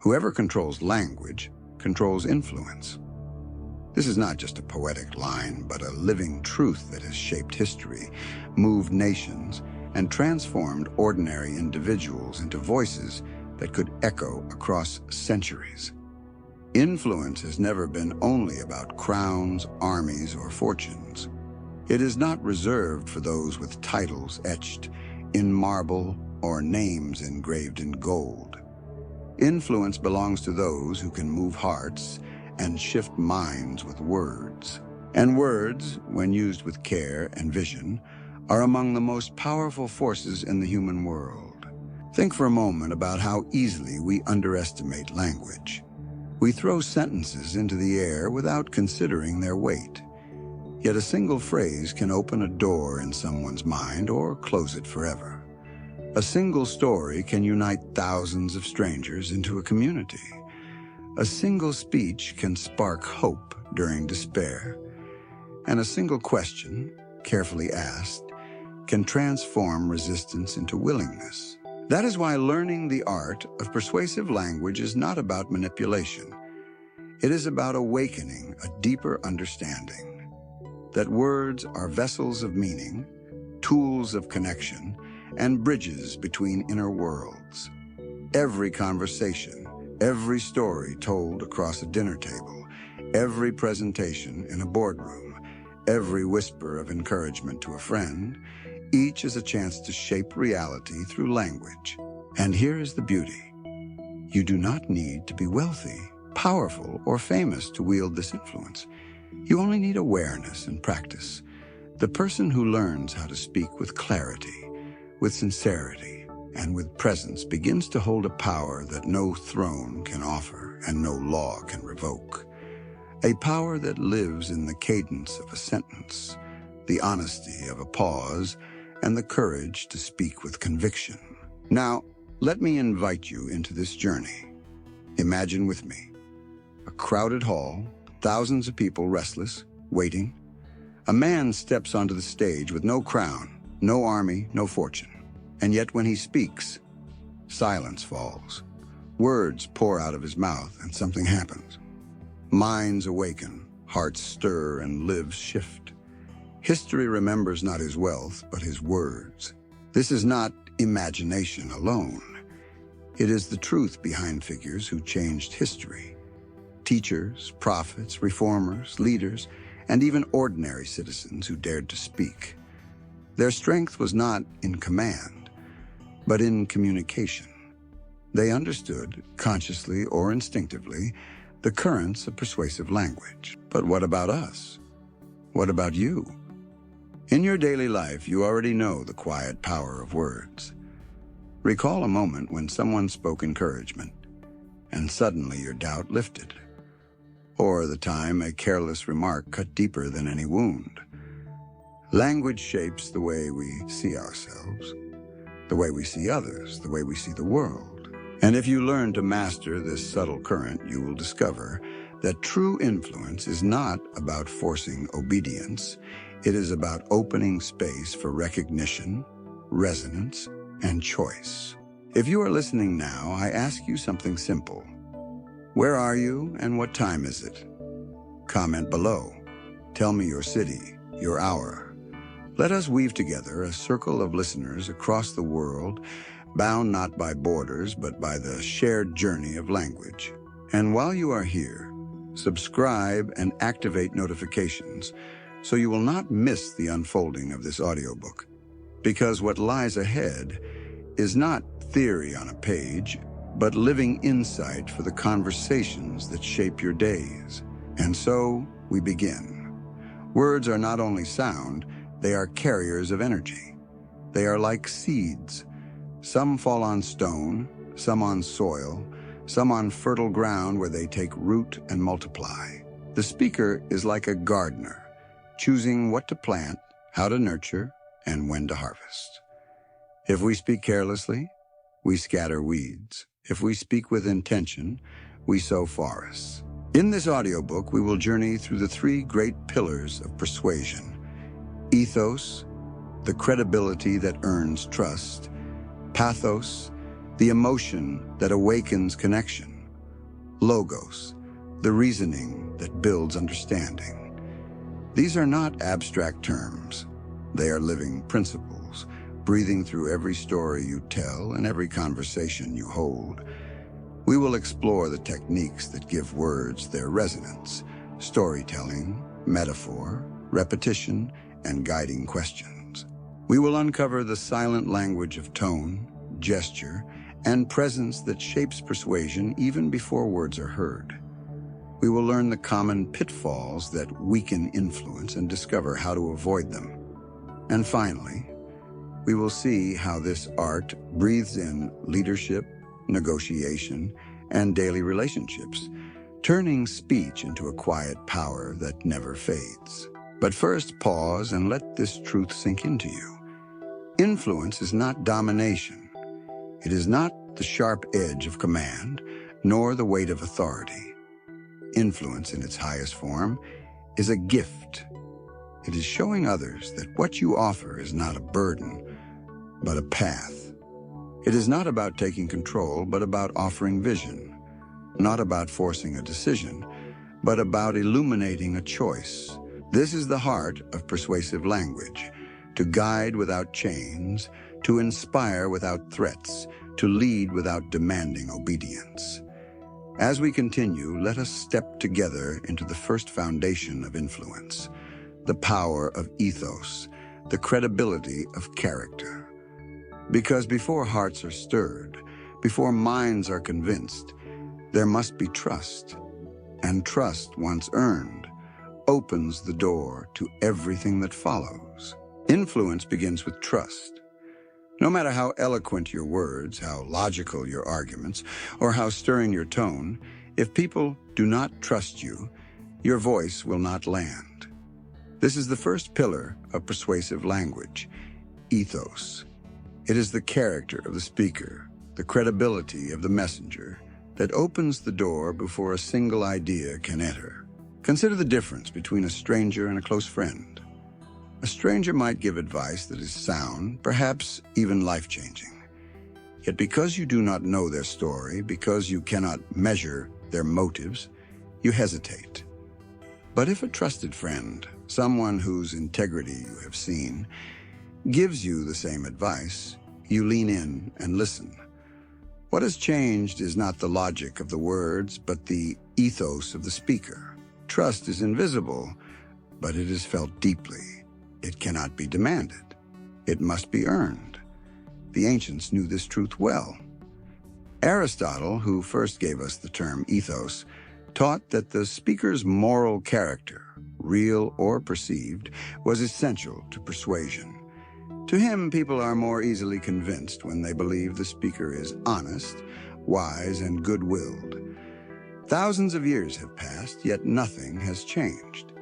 Whoever controls language controls influence. This is not just a poetic line, but a living truth that has shaped history, moved nations, and transformed ordinary individuals into voices that could echo across centuries. Influence has never been only about crowns, armies, or fortunes. It is not reserved for those with titles etched in marble or names engraved in gold. Influence belongs to those who can move hearts and shift minds with words. And words, when used with care and vision, are among the most powerful forces in the human world. Think for a moment about how easily we underestimate language. We throw sentences into the air without considering their weight. Yet a single phrase can open a door in someone's mind or close it forever. A single story can unite thousands of strangers into a community. A single speech can spark hope during despair. And a single question, carefully asked, can transform resistance into willingness. That is why learning the art of persuasive language is not about manipulation. It is about awakening a deeper understanding that words are vessels of meaning, tools of connection, and bridges between inner worlds. Every conversation, every story told across a dinner table, every presentation in a boardroom, every whisper of encouragement to a friend, each is a chance to shape reality through language. And here is the beauty. You do not need to be wealthy, powerful, or famous to wield this influence. You only need awareness and practice. The person who learns how to speak with clarity, with sincerity, and with presence begins to hold a power that no throne can offer and no law can revoke. A power that lives in the cadence of a sentence, the honesty of a pause, and the courage to speak with conviction. Now, let me invite you into this journey. Imagine with me a crowded hall, thousands of people restless, waiting. A man steps onto the stage with no crown, no army, no fortune. And yet when he speaks, silence falls. Words pour out of his mouth and something happens. Minds awaken, hearts stir, and lives shift. History remembers not his wealth, but his words. This is not imagination alone. It is the truth behind figures who changed history. Teachers, prophets, reformers, leaders, and even ordinary citizens who dared to speak. Their strength was not in command, but in communication. They understood, consciously or instinctively, the currents of persuasive language. But what about us? What about you? In your daily life, you already know the quiet power of words. Recall a moment when someone spoke encouragement, and suddenly your doubt lifted. Or the time a careless remark cut deeper than any wound. Language shapes the way we see ourselves, the way we see others, the way we see the world. And if you learn to master this subtle current, you will discover that true influence is not about forcing obedience. It is about opening space for recognition, resonance, and choice. If you are listening now, I ask you something simple. Where are you and what time is it? Comment below. Tell me your city, your hour. Let us weave together a circle of listeners across the world, bound not by borders, but by the shared journey of language. And while you are here, subscribe and activate notifications so you will not miss the unfolding of this audiobook. Because what lies ahead is not theory on a page, but living insight for the conversations that shape your days. And so we begin. Words are not only sound, they are carriers of energy. They are like seeds. Some fall on stone, some on soil, some on fertile ground where they take root and multiply. The speaker is like a gardener, choosing what to plant, how to nurture, and when to harvest. If we speak carelessly, we scatter weeds. If we speak with intention, we sow forests. In this audiobook, we will journey through the three great pillars of persuasion: ethos, the credibility that earns trust; pathos, the emotion that awakens connection; Logos, the reasoning that builds understanding. These are not abstract terms. They are living principles, breathing through every story you tell and every conversation you hold. We will explore the techniques that give words their resonance: storytelling, metaphor, repetition, and guiding questions. We will uncover the silent language of tone, gesture, and presence that shapes persuasion even before words are heard. We will learn the common pitfalls that weaken influence and discover how to avoid them. And finally, we will see how this art breathes in leadership, negotiation, and daily relationships, turning speech into a quiet power that never fades. But first, pause and let this truth sink into you. Influence is not domination. It is not the sharp edge of command, nor the weight of authority. Influence in its highest form is a gift. It is showing others that what you offer is not a burden, but a path. It is not about taking control, but about offering vision. Not about forcing a decision, but about illuminating a choice. This is the heart of persuasive language: to guide without chains, to inspire without threats, to lead without demanding obedience. As we continue, let us step together into the first foundation of influence: the power of ethos, the credibility of character. Because before hearts are stirred, before minds are convinced, there must be trust. And trust, once earned, opens the door to everything that follows. Influence begins with trust. No matter how eloquent your words, how logical your arguments, or how stirring your tone, if people do not trust you, your voice will not land. This is the first pillar of persuasive language: ethos. It is the character of the speaker, the credibility of the messenger, that opens the door before a single idea can enter. Consider the difference between a stranger and a close friend. A stranger might give advice that is sound, perhaps even life-changing. Yet because you do not know their story, because you cannot measure their motives, you hesitate. But if a trusted friend, someone whose integrity you have seen, gives you the same advice, you lean in and listen. What has changed is not the logic of the words, but the ethos of the speaker. Trust is invisible, but it is felt deeply. It cannot be demanded. It must be earned. The ancients knew this truth well. Aristotle, who first gave us the term ethos, taught that the speaker's moral character, real or perceived, was essential to persuasion. To him, people are more easily convinced when they believe the speaker is honest, wise, and good-willed. Thousands of years have passed, yet nothing has changed.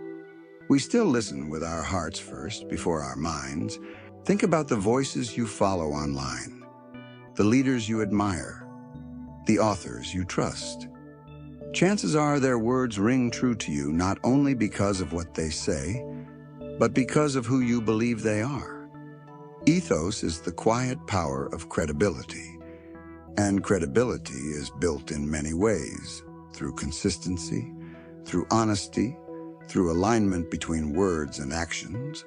We still listen with our hearts first, before our minds. Think about the voices you follow online, the leaders you admire, the authors you trust. Chances are their words ring true to you not only because of what they say, but because of who you believe they are. Ethos is the quiet power of credibility, and credibility is built in many ways: through consistency, through honesty, through alignment between words and actions.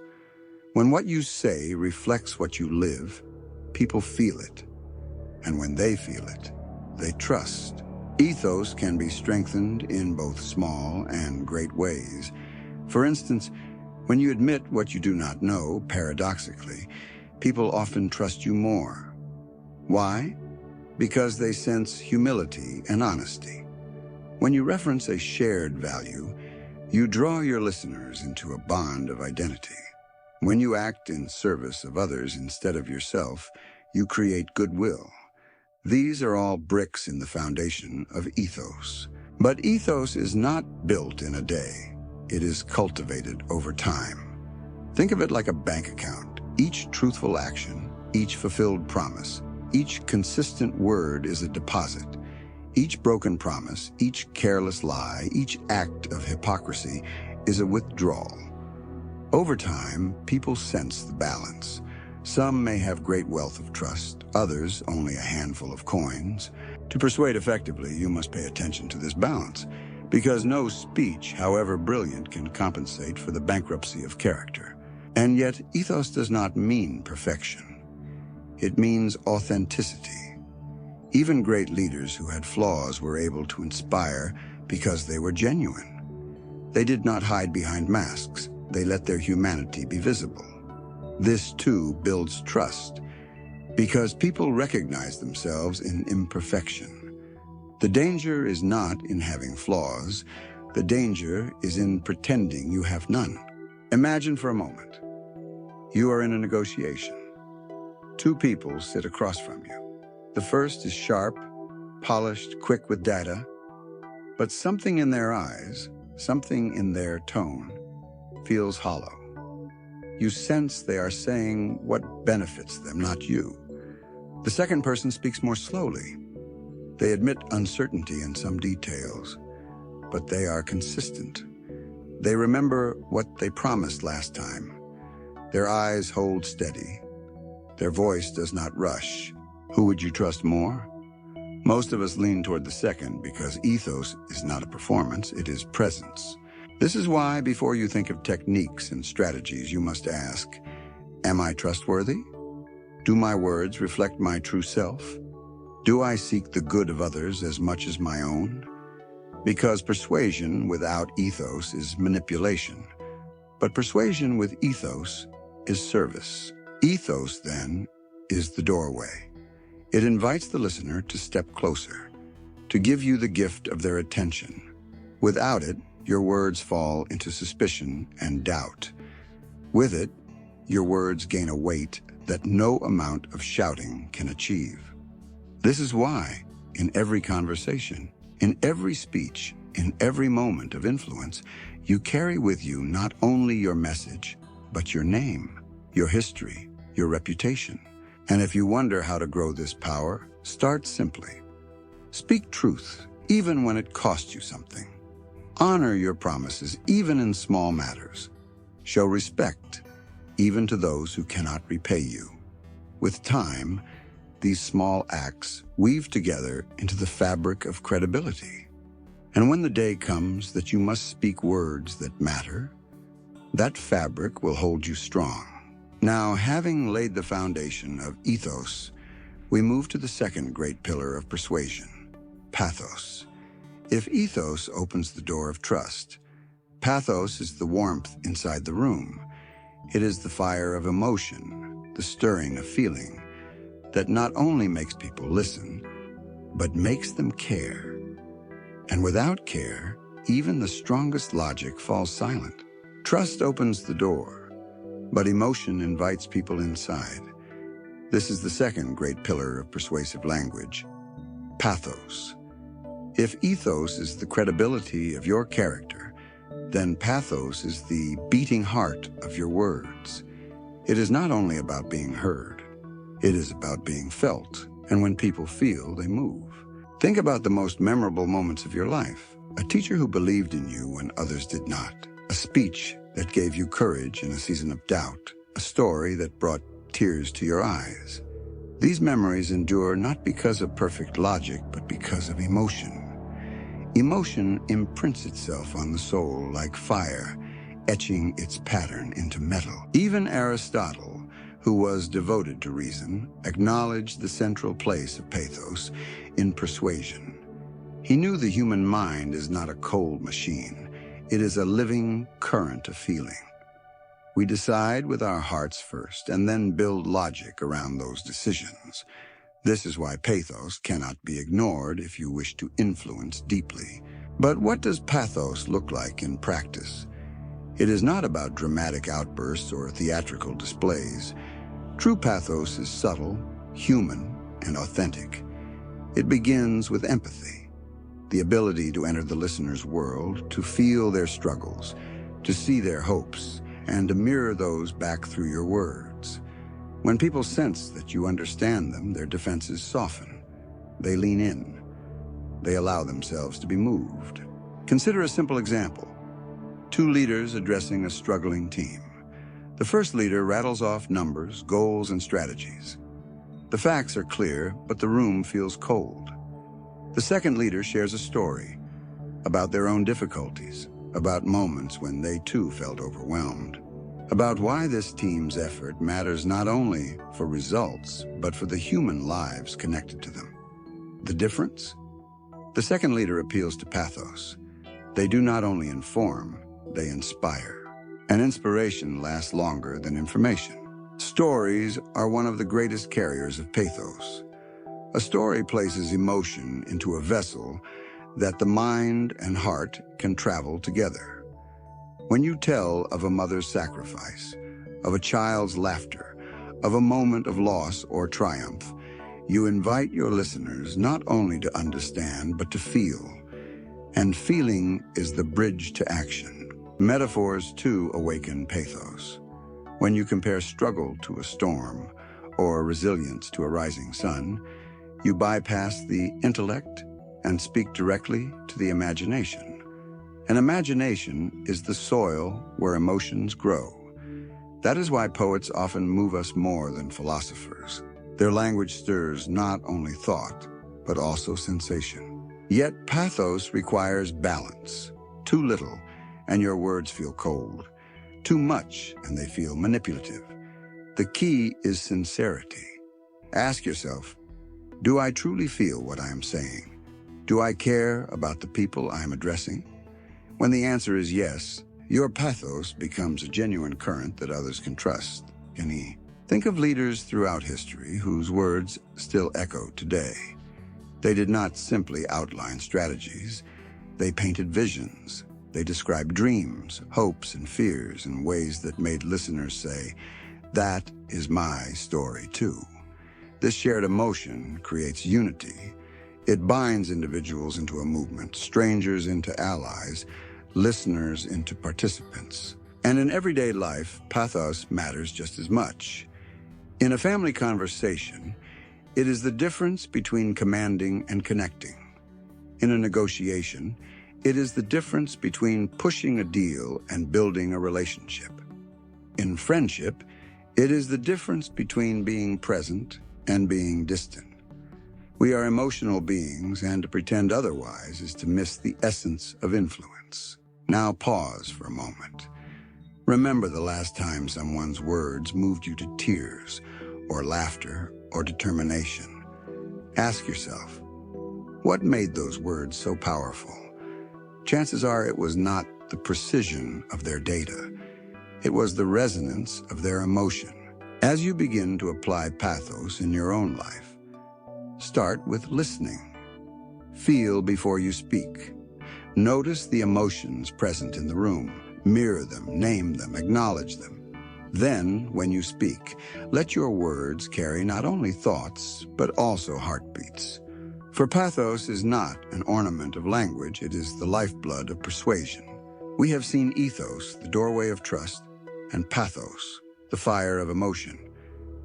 When what you say reflects what you live, people feel it. And when they feel it, they trust. Ethos can be strengthened in both small and great ways. For instance, when you admit what you do not know, paradoxically, people often trust you more. Why? Because they sense humility and honesty. When you reference a shared value, you draw your listeners into a bond of identity. When you act in service of others instead of yourself, you create goodwill. These are all bricks in the foundation of ethos. But ethos is not built in a day. It is cultivated over time. Think of it like a bank account. Each truthful action, each fulfilled promise, each consistent word is a deposit. Each broken promise, each careless lie, each act of hypocrisy is a withdrawal. Over time, people sense the balance. Some may have great wealth of trust, others only a handful of coins. To persuade effectively, you must pay attention to this balance, because no speech, however brilliant, can compensate for the bankruptcy of character. And yet, ethos does not mean perfection. It means authenticity. Even great leaders who had flaws were able to inspire because they were genuine. They did not hide behind masks. They let their humanity be visible. This, too, builds trust, because people recognize themselves in imperfection. The danger is not in having flaws. The danger is in pretending you have none. Imagine for a moment. You are in a negotiation. Two people sit across from you. The first is sharp, polished, quick with data, but something in their eyes, something in their tone, feels hollow. You sense they are saying what benefits them, not you. The second person speaks more slowly. They admit uncertainty in some details, but they are consistent. They remember what they promised last time. Their eyes hold steady. Their voice does not rush. Who would you trust more? Most of us lean toward the second because ethos is not a performance, it is presence. This is why, before you think of techniques and strategies, you must ask, am I trustworthy? Do my words reflect my true self? Do I seek the good of others as much as my own? Because persuasion without ethos is manipulation, but persuasion with ethos is service. Ethos, then, is the doorway. It invites the listener to step closer, to give you the gift of their attention. Without it, your words fall into suspicion and doubt. With it, your words gain a weight that no amount of shouting can achieve. This is why, in every conversation, in every speech, in every moment of influence, you carry with you not only your message, but your name, your history, your reputation. And if you wonder how to grow this power, start simply. Speak truth, even when it costs you something. Honor your promises, even in small matters. Show respect, even to those who cannot repay you. With time, these small acts weave together into the fabric of credibility. And when the day comes that you must speak words that matter, that fabric will hold you strong. Now, having laid the foundation of ethos, we move to the second great pillar of persuasion, pathos. If ethos opens the door of trust, pathos is the warmth inside the room. It is the fire of emotion, the stirring of feeling, that not only makes people listen, but makes them care. And without care, even the strongest logic falls silent. Trust opens the door, but emotion invites people inside. This is the second great pillar of persuasive language, pathos. If ethos is the credibility of your character, then pathos is the beating heart of your words. It is not only about being heard, it is about being felt, and when people feel, they move. Think about the most memorable moments of your life. A teacher who believed in you when others did not. A speech that gave you courage in a season of doubt. A story that brought tears to your eyes. These memories endure not because of perfect logic, but because of emotion. Emotion imprints itself on the soul like fire, etching its pattern into metal. Even Aristotle, who was devoted to reason, acknowledged the central place of pathos in persuasion. He knew the human mind is not a cold machine. It is a living current of feeling. We decide with our hearts first, and then build logic around those decisions. This is why pathos cannot be ignored if you wish to influence deeply. But what does pathos look like in practice? It is not about dramatic outbursts or theatrical displays. True pathos is subtle, human, and authentic. It begins with empathy, the ability to enter the listener's world, to feel their struggles, to see their hopes, and to mirror those back through your words. When people sense that you understand them, their defenses soften. They lean in. They allow themselves to be moved. Consider a simple example. Two leaders addressing a struggling team. The first leader rattles off numbers, goals, and strategies. The facts are clear, but the room feels cold. The second leader shares a story about their own difficulties, about moments when they too felt overwhelmed, about why this team's effort matters not only for results, but for the human lives connected to them. The difference? The second leader appeals to pathos. They do not only inform, they inspire. And inspiration lasts longer than information. Stories are one of the greatest carriers of pathos. A story places emotion into a vessel that the mind and heart can travel together. When you tell of a mother's sacrifice, of a child's laughter, of a moment of loss or triumph, you invite your listeners not only to understand, but to feel. And feeling is the bridge to action. Metaphors, too, awaken pathos. When you compare struggle to a storm or resilience to a rising sun, you bypass the intellect and speak directly to the imagination. And imagination is the soil where emotions grow. That is why poets often move us more than philosophers. Their language stirs not only thought, but also sensation. Yet pathos requires balance. Too little, and your words feel cold. Too much, and they feel manipulative. The key is sincerity. Ask yourself, do I truly feel what I am saying? Do I care about the people I am addressing? When the answer is yes, your pathos becomes a genuine current that others can trust. Think of leaders throughout history whose words still echo today. They did not simply outline strategies. They painted visions. They described dreams, hopes, and fears in ways that made listeners say, "That is my story too." This shared emotion creates unity. It binds individuals into a movement, strangers into allies, listeners into participants. And in everyday life, pathos matters just as much. In a family conversation, it is the difference between commanding and connecting. In a negotiation, it is the difference between pushing a deal and building a relationship. In friendship, it is the difference between being present and being distant. We are emotional beings, and to pretend otherwise is to miss the essence of influence. Now pause for a moment. Remember the last time someone's words moved you to tears, or laughter, or determination. Ask yourself, what made those words so powerful? Chances are it was not the precision of their data. It was the resonance of their emotion. As you begin to apply pathos in your own life, start with listening. Feel before you speak. Notice the emotions present in the room. Mirror them, name them, acknowledge them. Then, when you speak, let your words carry not only thoughts, but also heartbeats. For pathos is not an ornament of language, it is the lifeblood of persuasion. We have seen ethos, the doorway of trust, and pathos, the fire of emotion.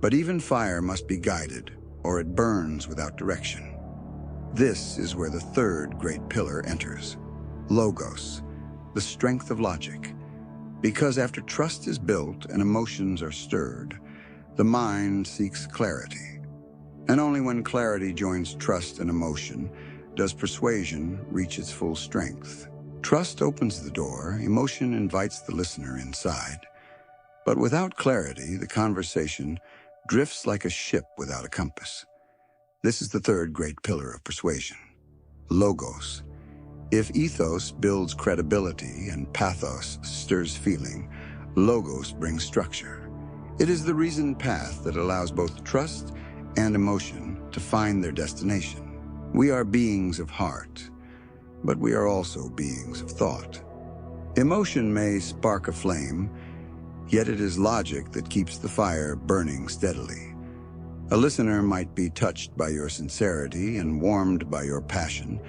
But even fire must be guided, or it burns without direction. This is where the third great pillar enters. Logos, the strength of logic. Because after trust is built and emotions are stirred, the mind seeks clarity. And only when clarity joins trust and emotion does persuasion reach its full strength. Trust opens the door, emotion invites the listener inside. But without clarity, the conversation drifts like a ship without a compass. This is the third great pillar of persuasion. Logos. If ethos builds credibility and pathos stirs feeling, logos brings structure. It is the reasoned path that allows both trust and emotion to find their destination. We are beings of heart, but we are also beings of thought. Emotion may spark a flame, yet it is logic that keeps the fire burning steadily. A listener might be touched by your sincerity and warmed by your passion,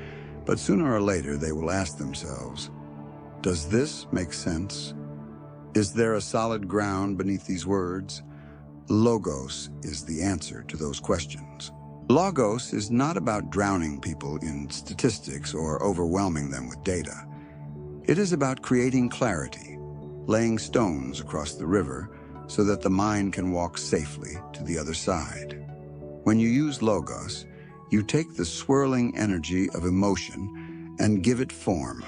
but sooner or later they will ask themselves, does this make sense? Is there a solid ground beneath these words? Logos is the answer to those questions. Logos is not about drowning people in statistics or overwhelming them with data. It is about creating clarity, laying stones across the river so that the mind can walk safely to the other side. When you use logos, you take the swirling energy of emotion and give it form.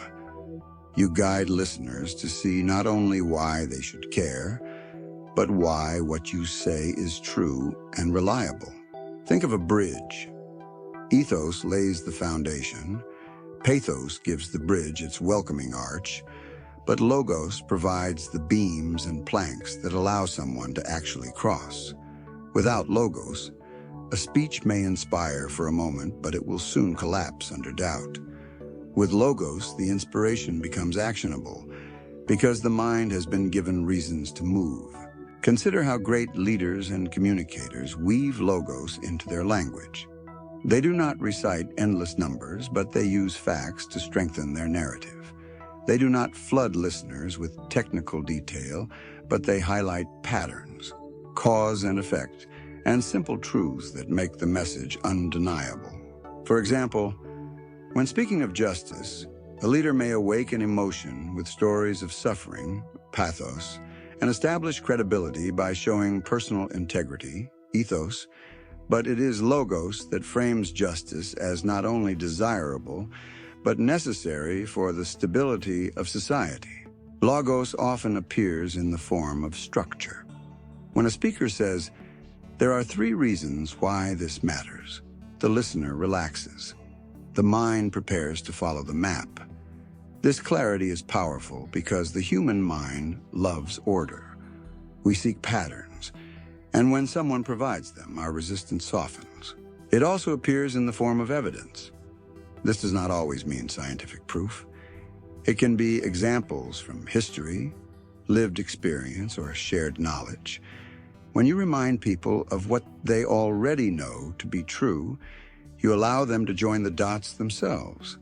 You guide listeners to see not only why they should care, but why what you say is true and reliable. Think of a bridge. Ethos lays the foundation, Pathos gives the bridge its welcoming arch, but Logos provides the beams and planks that allow someone to actually cross. Without Logos, a speech may inspire for a moment, but it will soon collapse under doubt. With Logos, the inspiration becomes actionable because the mind has been given reasons to move. Consider how great leaders and communicators weave Logos into their language. They do not recite endless numbers, but they use facts to strengthen their narrative. They do not flood listeners with technical detail, but they highlight patterns, cause and effect, and simple truths that make the message undeniable. For example, when speaking of justice, a leader may awaken emotion with stories of suffering, pathos, and establish credibility by showing personal integrity, ethos, but it is logos that frames justice as not only desirable, but necessary for the stability of society. Logos often appears in the form of structure. When a speaker says, "There are 3 reasons why this matters," the listener relaxes. The mind prepares to follow the map. This clarity is powerful because the human mind loves order. We seek patterns, and when someone provides them, our resistance softens. It also appears in the form of evidence. This does not always mean scientific proof. It can be examples from history, lived experience, or shared knowledge. When you remind people of what they already know to be true, you allow them to join the dots themselves.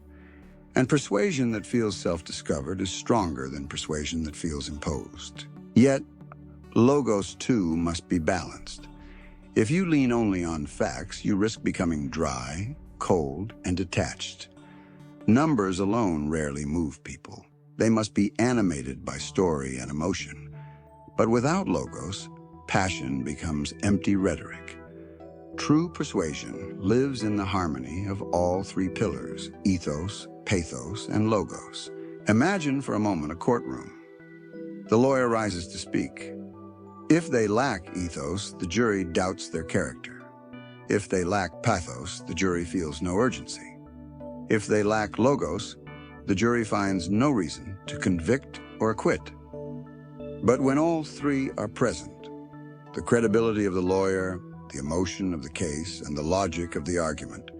And persuasion that feels self-discovered is stronger than persuasion that feels imposed. Yet, logos too must be balanced. If you lean only on facts, you risk becoming dry, cold, and detached. Numbers alone rarely move people. They must be animated by story and emotion. But without logos, passion becomes empty rhetoric. True persuasion lives in the harmony of all 3 pillars, ethos, pathos, and logos. Imagine for a moment a courtroom. The lawyer rises to speak. If they lack ethos, the jury doubts their character. If they lack pathos, the jury feels no urgency. If they lack logos, the jury finds no reason to convict or acquit. But when all 3 are present, the credibility of the lawyer, the emotion of the case, and the logic of the argument,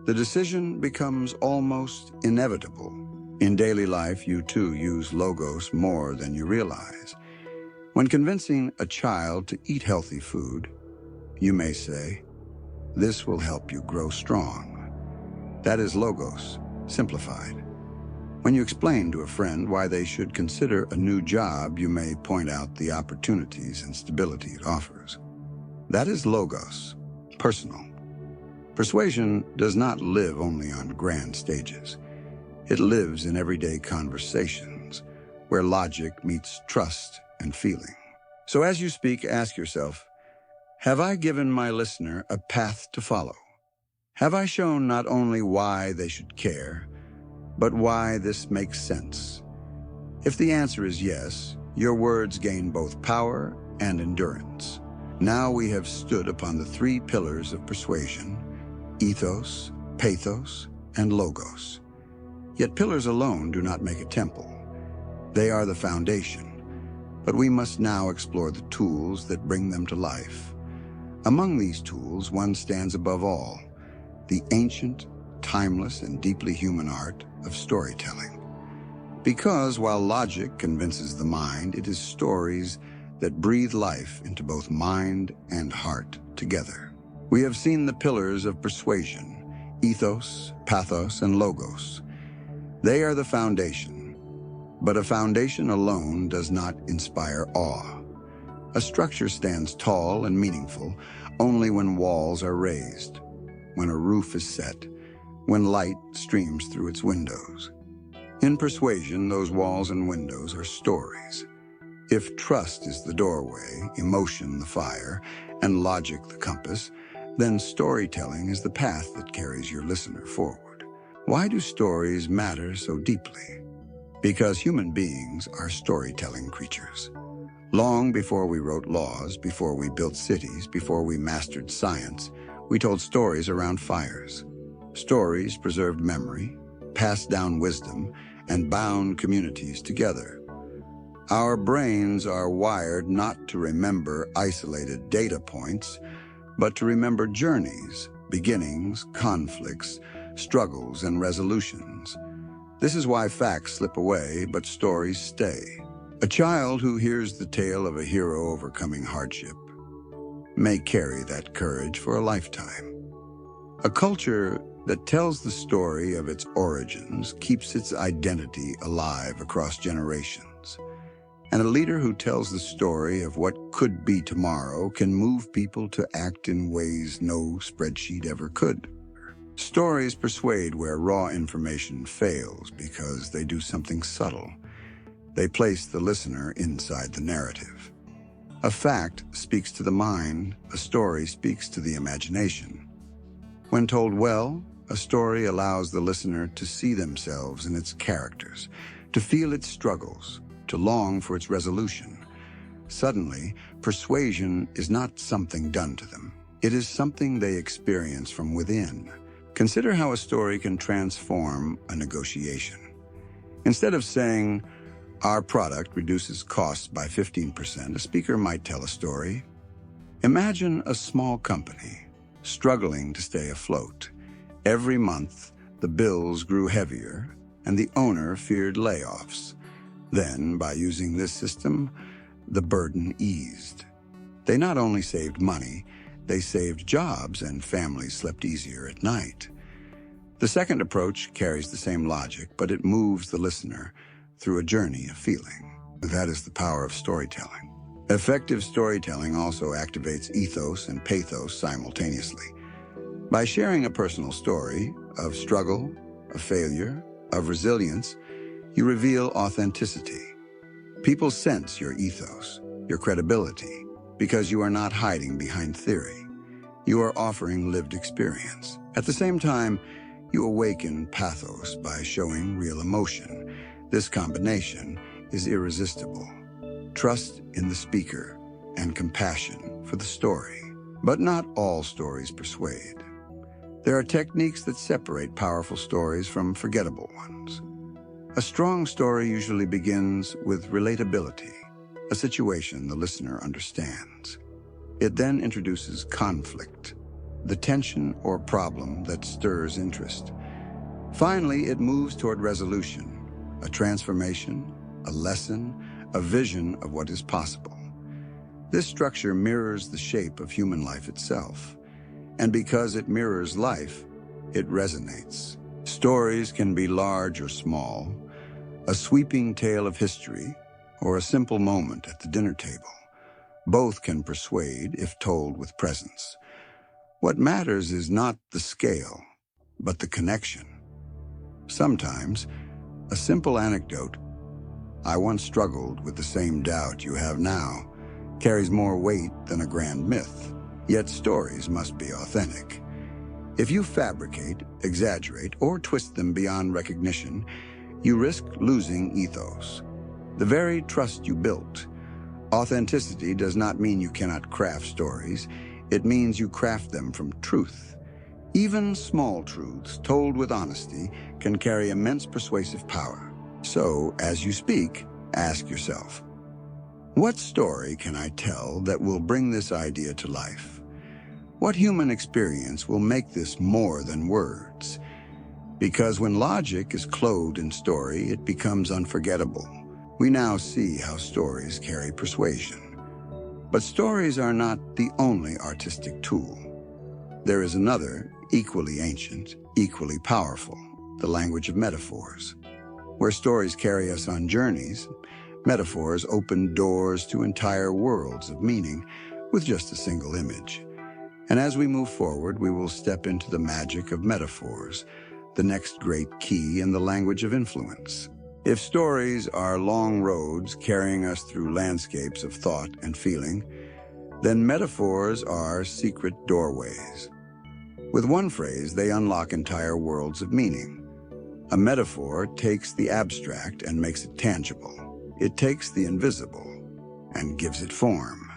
the decision becomes almost inevitable. In daily life, you too use logos more than you realize. When convincing a child to eat healthy food, you may say, "This will help you grow strong." That is logos, simplified. When you explain to a friend why they should consider a new job, you may point out the opportunities and stability it offers. That is logos, personal. Persuasion does not live only on grand stages. It lives in everyday conversations, where logic meets trust and feeling. So as you speak, ask yourself, have I given my listener a path to follow? Have I shown not only why they should care, but why this makes sense? If the answer is yes, your words gain both power and endurance. Now we have stood upon the 3 pillars of persuasion, ethos, pathos, and logos. Yet pillars alone do not make a temple. They are the foundation, but we must now explore the tools that bring them to life. Among these tools, one stands above all, the ancient, timeless, and deeply human art of storytelling. Because while logic convinces the mind, it is stories that breathe life into both mind and heart together. We have seen the pillars of persuasion, ethos, pathos, and logos. They are the foundation, but a foundation alone does not inspire awe. A structure stands tall and meaningful only when walls are raised, when a roof is set, when light streams through its windows. In persuasion, those walls and windows are stories. If trust is the doorway, emotion the fire, and logic the compass, then storytelling is the path that carries your listener forward. Why do stories matter so deeply? Because human beings are storytelling creatures. Long before we wrote laws, before we built cities, before we mastered science, we told stories around fires. Stories preserved memory, passed down wisdom, and bound communities together. Our brains are wired not to remember isolated data points, but to remember journeys, beginnings, conflicts, struggles, and resolutions. This is why facts slip away, but stories stay. A child who hears the tale of a hero overcoming hardship may carry that courage for a lifetime. A culture that tells the story of its origins keeps its identity alive across generations. And a leader who tells the story of what could be tomorrow can move people to act in ways no spreadsheet ever could. Stories persuade where raw information fails because they do something subtle. They place the listener inside the narrative. A fact speaks to the mind, a story speaks to the imagination. When told well, a story allows the listener to see themselves in its characters, to feel its struggles, to long for its resolution. Suddenly, persuasion is not something done to them. It is something they experience from within. Consider how a story can transform a negotiation. Instead of saying, "Our product reduces costs by 15%, a speaker might tell a story. Imagine a small company struggling to stay afloat. Every month, the bills grew heavier, and the owner feared layoffs. Then, by using this system, the burden eased. They not only saved money, they saved jobs, and families slept easier at night." The second approach carries the same logic, but it moves the listener through a journey of feeling. That is the power of storytelling. Effective storytelling also activates ethos and pathos simultaneously. By sharing a personal story of struggle, of failure, of resilience, you reveal authenticity. People sense your ethos, your credibility, because you are not hiding behind theory. You are offering lived experience. At the same time, you awaken pathos by showing real emotion. This combination is irresistible. Trust in the speaker and compassion for the story. But not all stories persuade. There are techniques that separate powerful stories from forgettable ones. A strong story usually begins with relatability, a situation the listener understands. It then introduces conflict, the tension or problem that stirs interest. Finally, it moves toward resolution, a transformation, a lesson, a vision of what is possible. This structure mirrors the shape of human life itself. And because it mirrors life, it resonates. Stories can be large or small, a sweeping tale of history, or a simple moment at the dinner table. Both can persuade if told with presence. What matters is not the scale, but the connection. Sometimes, a simple anecdote, "I once struggled with the same doubt you have now," carries more weight than a grand myth. Yet stories must be authentic. If you fabricate, exaggerate, or twist them beyond recognition, you risk losing ethos, the very trust you built. Authenticity does not mean you cannot craft stories. It means you craft them from truth. Even small truths told with honesty can carry immense persuasive power. So, as you speak, ask yourself, what story can I tell that will bring this idea to life? What human experience will make this more than words? Because when logic is clothed in story, it becomes unforgettable. We now see how stories carry persuasion. But stories are not the only artistic tool. There is another, equally ancient, equally powerful, the language of metaphors. Where stories carry us on journeys, metaphors open doors to entire worlds of meaning with just a single image. And as we move forward, we will step into the magic of metaphors, the next great key in the language of influence. If stories are long roads carrying us through landscapes of thought and feeling, then metaphors are secret doorways. With one phrase, they unlock entire worlds of meaning. A metaphor takes the abstract and makes it tangible. It takes the invisible and gives it form.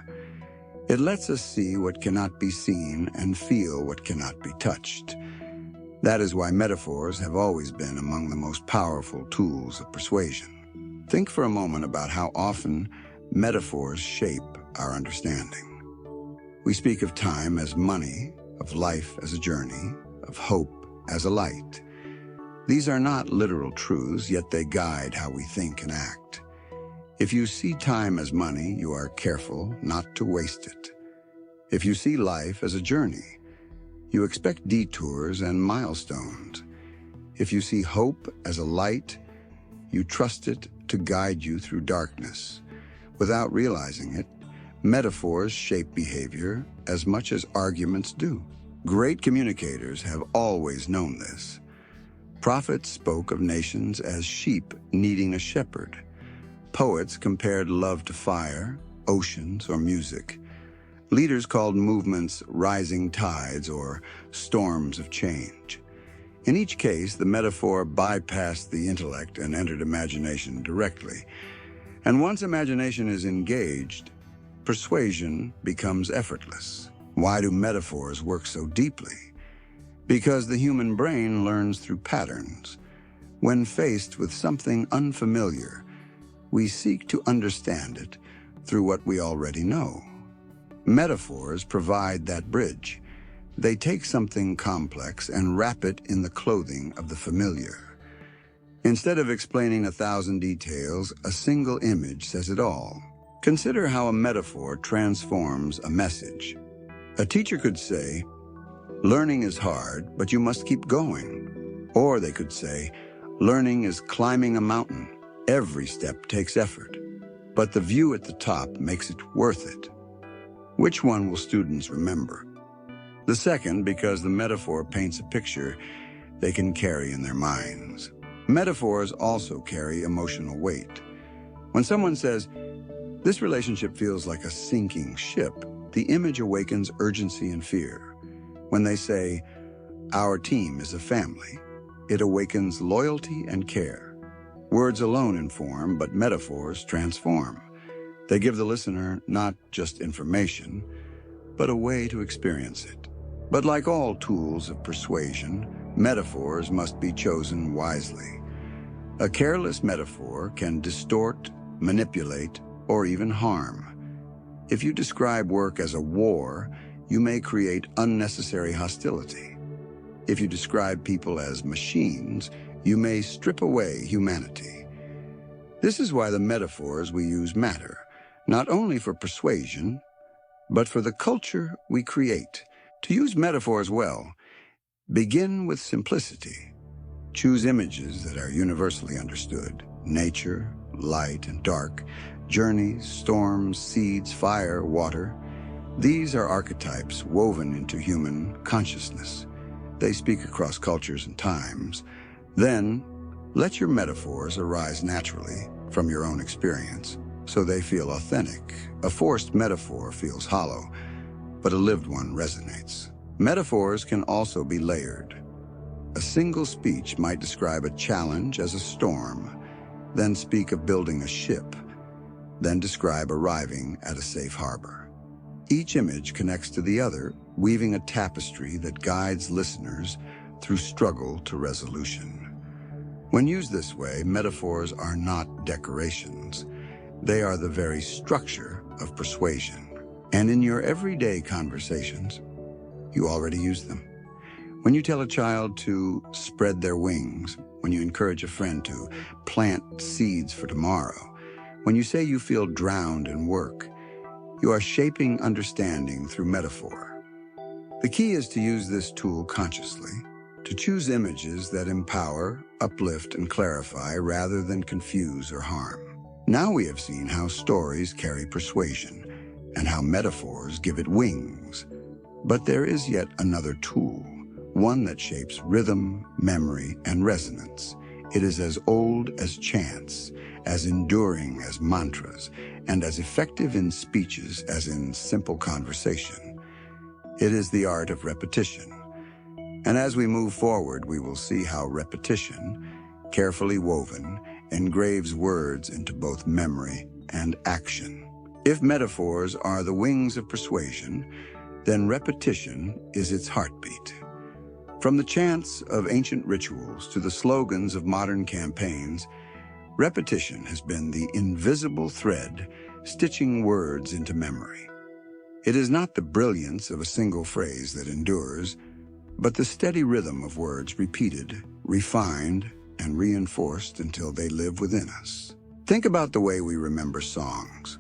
It lets us see what cannot be seen and feel what cannot be touched. That is why metaphors have always been among the most powerful tools of persuasion. Think for a moment about how often metaphors shape our understanding. We speak of time as money, of life as a journey, of hope as a light. These are not literal truths, yet they guide how we think and act. If you see time as money, you are careful not to waste it. If you see life as a journey, you expect detours and milestones. If you see hope as a light, you trust it to guide you through darkness. Without realizing it, metaphors shape behavior as much as arguments do. Great communicators have always known this. Prophets spoke of nations as sheep needing a shepherd. Poets compared love to fire, oceans, or music. Leaders called movements rising tides or storms of change. In each case, the metaphor bypassed the intellect and entered imagination directly. And once imagination is engaged, persuasion becomes effortless. Why do metaphors work so deeply? Because the human brain learns through patterns. When faced with something unfamiliar, we seek to understand it through what we already know. Metaphors provide that bridge. They take something complex and wrap it in the clothing of the familiar. Instead of explaining 1,000 details, a single image says it all. Consider how a metaphor transforms a message. A teacher could say, "Learning is hard, but you must keep going." Or they could say, "Learning is climbing a mountain. Every step takes effort, but the view at the top makes it worth it." Which one will students remember? The second, because the metaphor paints a picture they can carry in their minds. Metaphors also carry emotional weight. When someone says, "This relationship feels like a sinking ship," the image awakens urgency and fear. When they say, "Our team is a family," it awakens loyalty and care. Words alone inform, but metaphors transform. They give the listener not just information, but a way to experience it. But like all tools of persuasion, metaphors must be chosen wisely. A careless metaphor can distort, manipulate, or even harm. If you describe work as a war, you may create unnecessary hostility. If you describe people as machines, you may strip away humanity. This is why the metaphors we use matter, not only for persuasion, but for the culture we create. To use metaphors well, begin with simplicity. Choose images that are universally understood: nature, light and dark, journeys, storms, seeds, fire, water. These are archetypes woven into human consciousness. They speak across cultures and times. Then, let your metaphors arise naturally from your own experience, so they feel authentic. A forced metaphor feels hollow, but a lived one resonates. Metaphors can also be layered. A single speech might describe a challenge as a storm, then speak of building a ship, then describe arriving at a safe harbor. Each image connects to the other, weaving a tapestry that guides listeners through struggle to resolution. When used this way, metaphors are not decorations. They are the very structure of persuasion. And in your everyday conversations, you already use them. When you tell a child to spread their wings, when you encourage a friend to plant seeds for tomorrow, when you say you feel drowned in work, you are shaping understanding through metaphor. The key is to use this tool consciously, to choose images that empower, uplift, and clarify rather than confuse or harm. Now we have seen how stories carry persuasion and how metaphors give it wings. But there is yet another tool, one that shapes rhythm, memory, and resonance. It is as old as chants, as enduring as mantras, and as effective in speeches as in simple conversation. It is the art of repetition. And as we move forward, we will see how repetition, carefully woven, engraves words into both memory and action. If metaphors are the wings of persuasion, then repetition is its heartbeat. From the chants of ancient rituals to the slogans of modern campaigns, repetition has been the invisible thread stitching words into memory. It is not the brilliance of a single phrase that endures, but the steady rhythm of words repeated, refined, and reinforced until they live within us. Think about the way we remember songs.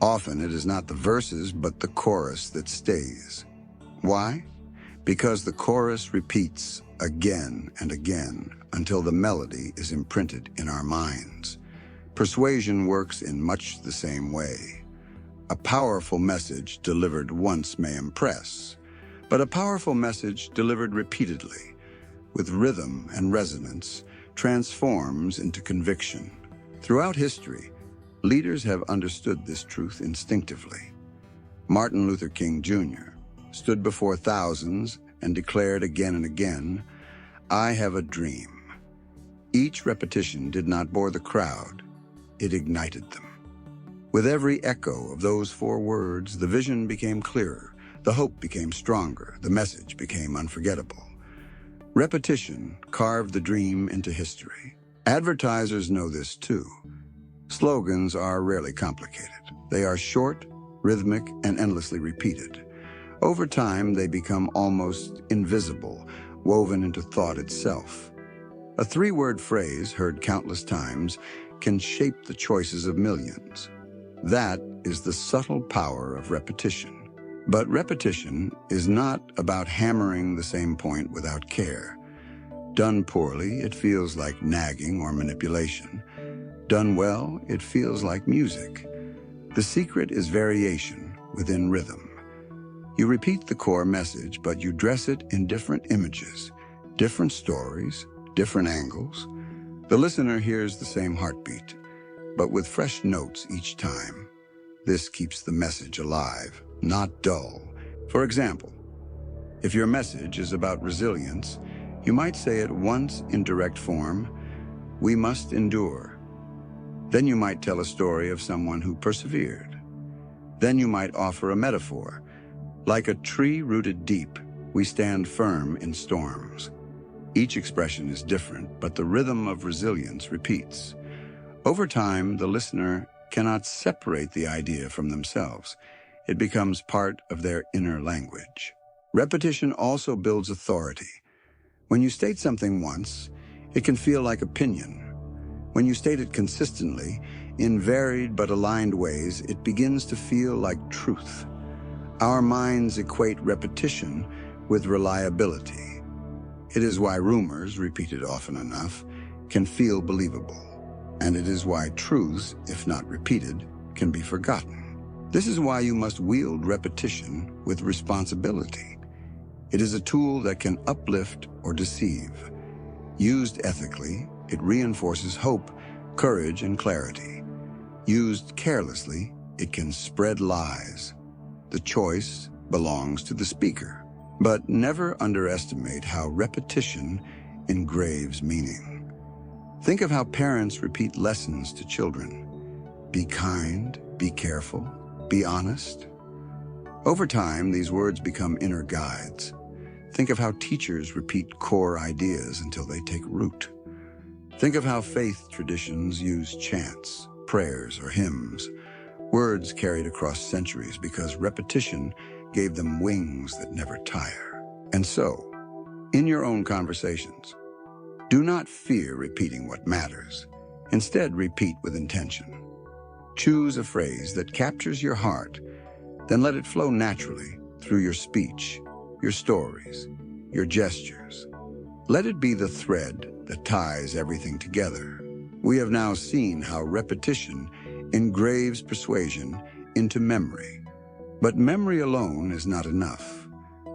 Often it is not the verses, but the chorus that stays. Why? Because the chorus repeats again and again until the melody is imprinted in our minds. Persuasion works in much the same way. A powerful message delivered once may impress, but a powerful message delivered repeatedly, with rhythm and resonance, transforms into conviction. Throughout history, leaders have understood this truth instinctively. Martin Luther King Jr. stood before thousands and declared again and again, "I have a dream." Each repetition did not bore the crowd, it ignited them. With every echo of those 4 words, the vision became clearer, the hope became stronger, the message became unforgettable. Repetition carved the dream into history. Advertisers know this too. Slogans are rarely complicated. They are short, rhythmic, and endlessly repeated. Over time, they become almost invisible, woven into thought itself. A 3-word phrase heard countless times can shape the choices of millions. That is the subtle power of repetition. But repetition is not about hammering the same point without care. Done poorly, it feels like nagging or manipulation. Done well, it feels like music. The secret is variation within rhythm. You repeat the core message, but you dress it in different images, different stories, different angles. The listener hears the same heartbeat, but with fresh notes each time. This keeps the message alive, not dull. For example, if your message is about resilience, you might say it once in direct form, "We must endure." Then you might tell a story of someone who persevered. Then you might offer a metaphor. Like a tree rooted deep, we stand firm in storms. Each expression is different, but the rhythm of resilience repeats. Over time, the listener cannot separate the idea from themselves. It becomes part of their inner language. Repetition also builds authority. When you state something once, it can feel like opinion. When you state it consistently, in varied but aligned ways, it begins to feel like truth. Our minds equate repetition with reliability. It is why rumors, repeated often enough, can feel believable. And it is why truths, if not repeated, can be forgotten. This is why you must wield repetition with responsibility. It is a tool that can uplift or deceive. Used ethically, it reinforces hope, courage, and clarity. Used carelessly, it can spread lies. The choice belongs to the speaker. But never underestimate how repetition engraves meaning. Think of how parents repeat lessons to children. Be kind, be careful, be honest. Over time, these words become inner guides. Think of how teachers repeat core ideas until they take root. Think of how faith traditions use chants, prayers, or hymns, words carried across centuries because repetition gave them wings that never tire. And so, in your own conversations, do not fear repeating what matters. Instead, repeat with intention. Choose a phrase that captures your heart, then let it flow naturally through your speech, your stories, your gestures. Let it be the thread that ties everything together. We have now seen how repetition engraves persuasion into memory. But memory alone is not enough.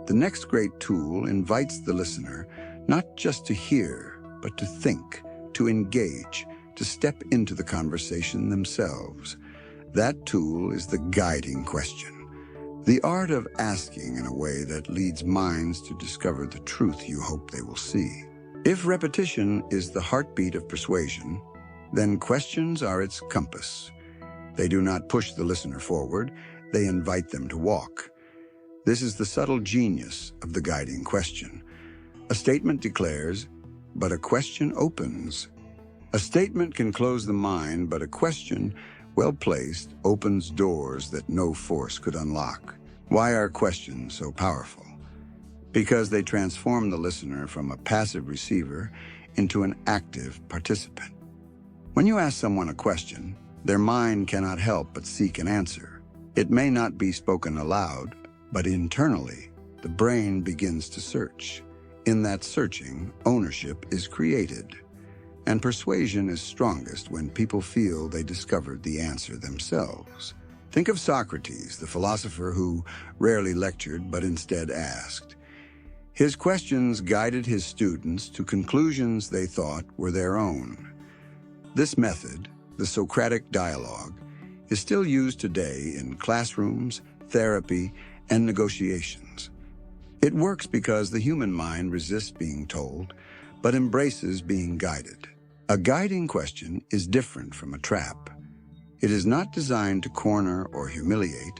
The next great tool invites the listener not just to hear, but to think, to engage, to step into the conversation themselves. That tool is the guiding question. The art of asking in a way that leads minds to discover the truth you hope they will see. If repetition is the heartbeat of persuasion, then questions are its compass. They do not push the listener forward, they invite them to walk. This is the subtle genius of the guiding question. A statement declares, but a question opens. A statement can close the mind, but a question, well placed, opens doors that no force could unlock. Why are questions so powerful? Because they transform the listener from a passive receiver into an active participant. When you ask someone a question, their mind cannot help but seek an answer. It may not be spoken aloud, but internally, the brain begins to search. In that searching, ownership is created. And persuasion is strongest when people feel they discovered the answer themselves. Think of Socrates, the philosopher who rarely lectured but instead asked. His questions guided his students to conclusions they thought were their own. This method, the Socratic dialogue, is still used today in classrooms, therapy, and negotiations. It works because the human mind resists being told, but embraces being guided. A guiding question is different from a trap. It is not designed to corner or humiliate,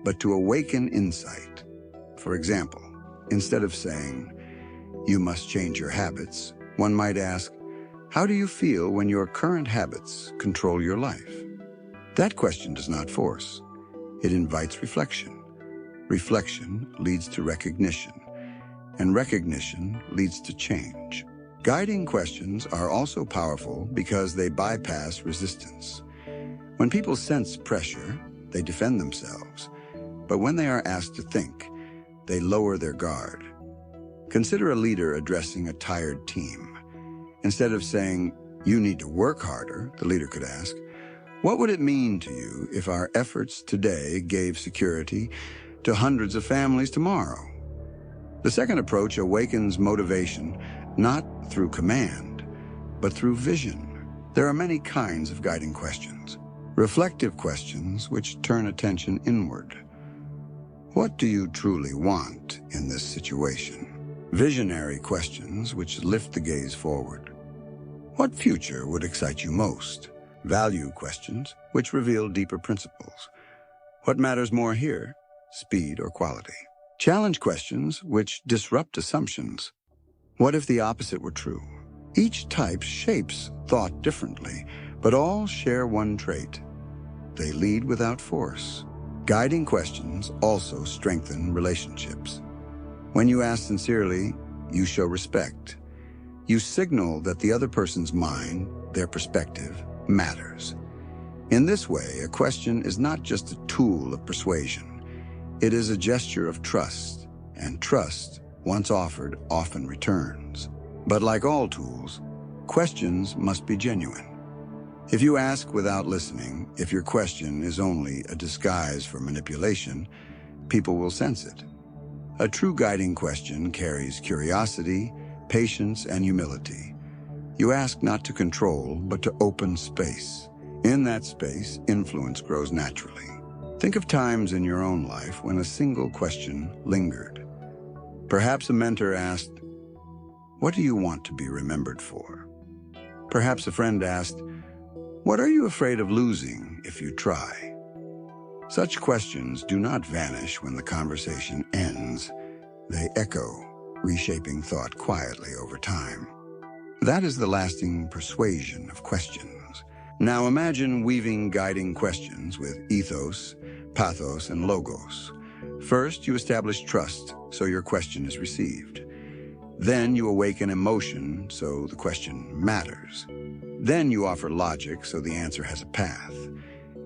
but to awaken insight. For example, instead of saying, "You must change your habits," one might ask, "How do you feel when your current habits control your life?" That question does not force. It invites reflection. Reflection leads to recognition, and recognition leads to change. Guiding questions are also powerful because they bypass resistance. When people sense pressure, they defend themselves. But when they are asked to think, they lower their guard. Consider a leader addressing a tired team. Instead of saying, "You need to work harder," the leader could ask, "What would it mean to you if our efforts today gave security to hundreds of families tomorrow?" The second approach awakens motivation, not through command, but through vision. There are many kinds of guiding questions. Reflective questions which turn attention inward. What do you truly want in this situation? Visionary questions which lift the gaze forward. What future would excite you most? Value questions which reveal deeper principles. What matters more here, speed or quality? Challenge questions which disrupt assumptions. What if the opposite were true? Each type shapes thought differently, but all share one trait. They lead without force. Guiding questions also strengthen relationships. When you ask sincerely, you show respect. You signal that the other person's mind, their perspective, matters. In this way, a question is not just a tool of persuasion. It is a gesture of trust, and trust, once offered, often returns. But like all tools, questions must be genuine. If you ask without listening, if your question is only a disguise for manipulation, people will sense it. A true guiding question carries curiosity, patience, and humility. You ask not to control, but to open space. In that space, influence grows naturally. Think of times in your own life when a single question lingered. Perhaps a mentor asked, "What do you want to be remembered for?" Perhaps a friend asked, "What are you afraid of losing if you try?" Such questions do not vanish when the conversation ends. They echo, reshaping thought quietly over time. That is the lasting persuasion of questions. Now imagine weaving guiding questions with ethos, pathos, and logos. First, you establish trust, so your question is received. Then you awaken emotion, so the question matters. Then you offer logic, so the answer has a path.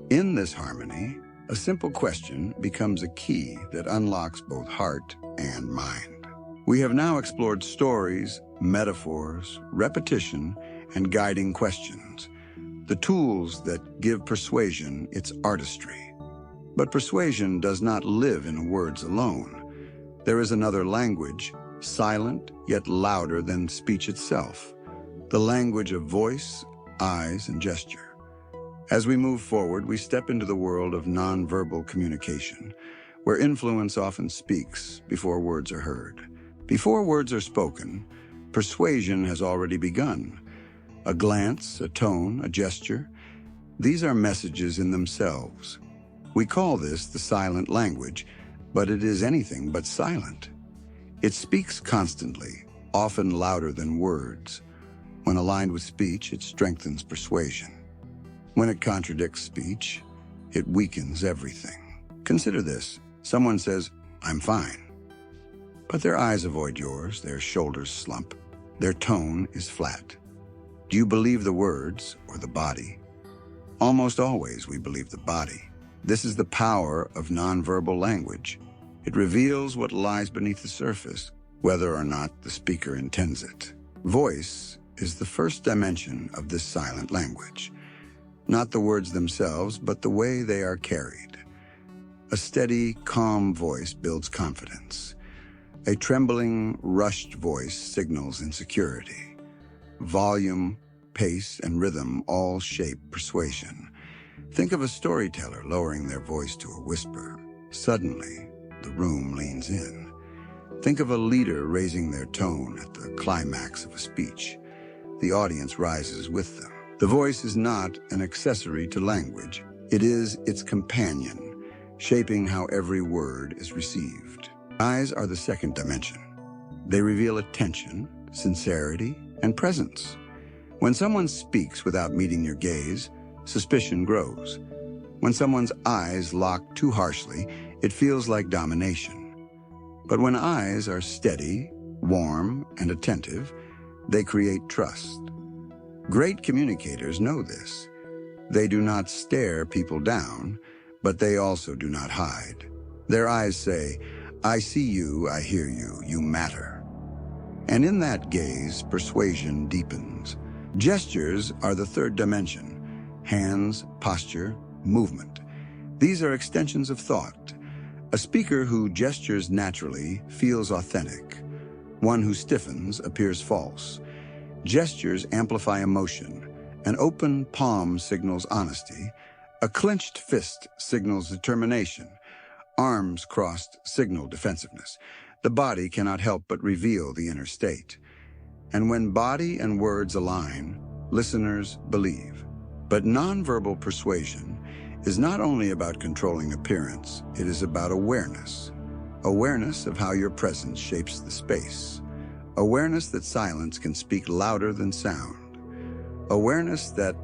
In this harmony, a simple question becomes a key that unlocks both heart and mind. We have now explored stories, metaphors, repetition, and guiding questions, the tools that give persuasion its artistry. But persuasion does not live in words alone. There is another language, silent yet louder than speech itself. the language of voice, eyes, and gesture. As we move forward, we step into the world of nonverbal communication, where influence often speaks before words are heard. Before words are spoken, persuasion has already begun. A glance, a tone, a gesture, these are messages in themselves. We call this the silent language, but it is anything but silent. It speaks constantly, often louder than words. When aligned with speech, it strengthens persuasion. When it contradicts speech, it weakens everything. Consider this. Someone says, "I'm fine." But their eyes avoid yours, their shoulders slump, their tone is flat. Do you believe the words or the body? Almost always we believe the body. This is the power of nonverbal language. It reveals what lies beneath the surface, whether or not the speaker intends it. Voice is the first dimension of this silent language. Not the words themselves, but the way they are carried. A steady, calm voice builds confidence. A trembling, rushed voice signals insecurity. Volume, pace, and rhythm all shape persuasion. Think of a storyteller lowering their voice to a whisper. Suddenly, the room leans in. Think of a leader raising their tone at the climax of a speech. The audience rises with them. The voice is not an accessory to language. It is its companion, shaping how every word is received. Eyes are the second dimension. They reveal attention, sincerity, and presence. When someone speaks without meeting your gaze, suspicion grows. When someone's eyes lock too harshly, it feels like domination. But when eyes are steady, warm, and attentive, they create trust. Great communicators know this. They do not stare people down, but they also do not hide. Their eyes say, "I see you, I hear you, you matter." And in that gaze, persuasion deepens. Gestures are the third dimension. Hands, posture, movement. These are extensions of thought. A speaker who gestures naturally feels authentic. One who stiffens appears false. Gestures amplify emotion. An open palm signals honesty. A clenched fist signals determination. Arms crossed signal defensiveness. The body cannot help but reveal the inner state. And when body and words align, listeners believe. But nonverbal persuasion is not only about controlling appearance, it is about awareness. Awareness of how your presence shapes the space. Awareness that silence can speak louder than sound. Awareness that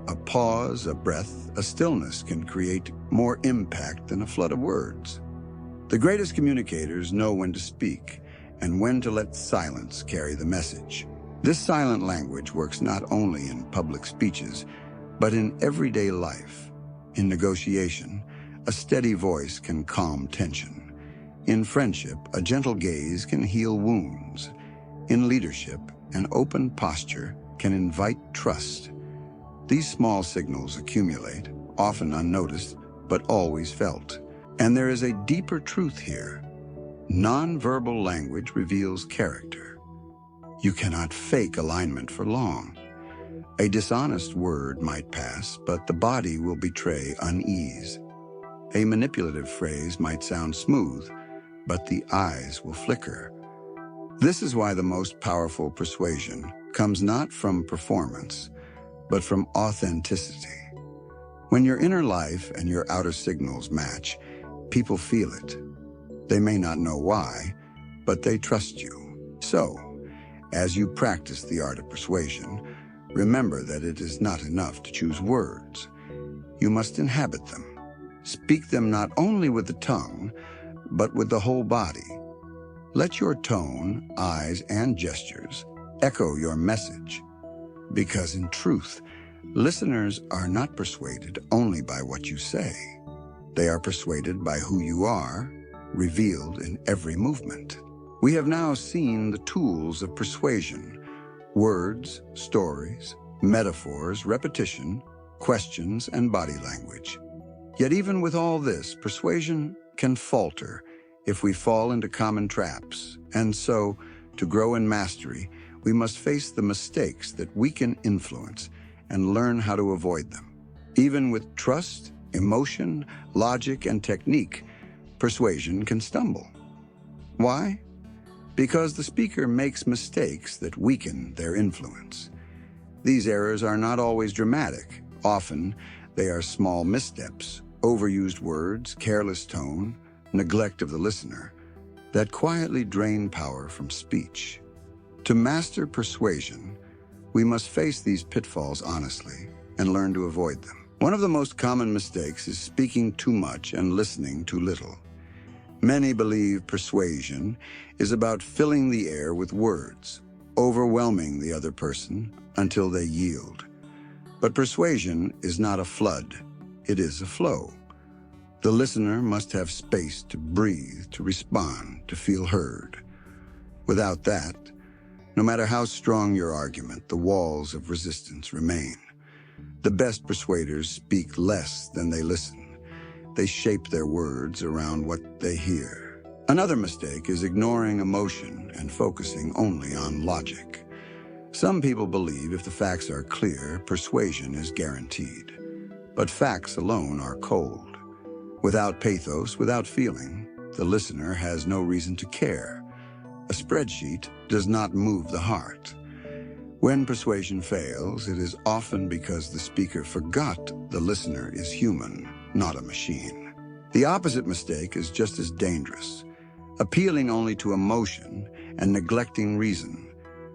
a pause, a breath, a stillness can create more impact than a flood of words. The greatest communicators know when to speak and when to let silence carry the message. This silent language works not only in public speeches, but in everyday life. In negotiation, a steady voice can calm tension. In friendship, a gentle gaze can heal wounds. In leadership, an open posture can invite trust. These small signals accumulate, often unnoticed, but always felt. And there is a deeper truth here. Nonverbal language reveals character. You cannot fake alignment for long. A dishonest word might pass, but the body will betray unease. A manipulative phrase might sound smooth, but the eyes will flicker. This is why the most powerful persuasion comes not from performance, but from authenticity. When your inner life and your outer signals match, people feel it. They may not know why, but they trust you. So, as you practice the art of persuasion, remember that it is not enough to choose words. You must inhabit them. Speak them not only with the tongue, but with the whole body. Let your tone, eyes, and gestures echo your message. Because in truth, listeners are not persuaded only by what you say. They are persuaded by who you are, revealed in every movement. We have now seen the tools of persuasion: words, stories, metaphors, repetition, questions, and body language. Yet even with all this, persuasion can falter if we fall into common traps. And so, to grow in mastery, we must face the mistakes that weaken influence and learn how to avoid them. Even with trust, emotion, logic, and technique, persuasion can stumble. Why? Because the speaker makes mistakes that weaken their influence. These errors are not always dramatic. Often, they are small missteps, overused words, careless tone, neglect of the listener, that quietly drain power from speech. To master persuasion, we must face these pitfalls honestly and learn to avoid them. One of the most common mistakes is speaking too much and listening too little. Many believe persuasion is about filling the air with words, overwhelming the other person until they yield. But persuasion is not a flood, it is a flow. The listener must have space to breathe, to respond, to feel heard. Without that, no matter how strong your argument, the walls of resistance remain. The best persuaders speak less than they listen. They shape their words around what they hear. Another mistake is ignoring emotion and focusing only on logic. Some people believe if the facts are clear, persuasion is guaranteed. But facts alone are cold. Without pathos, without feeling, the listener has no reason to care. A spreadsheet does not move the heart. When persuasion fails, it is often because the speaker forgot the listener is human, not a machine. The opposite mistake is just as dangerous. Appealing only to emotion and neglecting reason.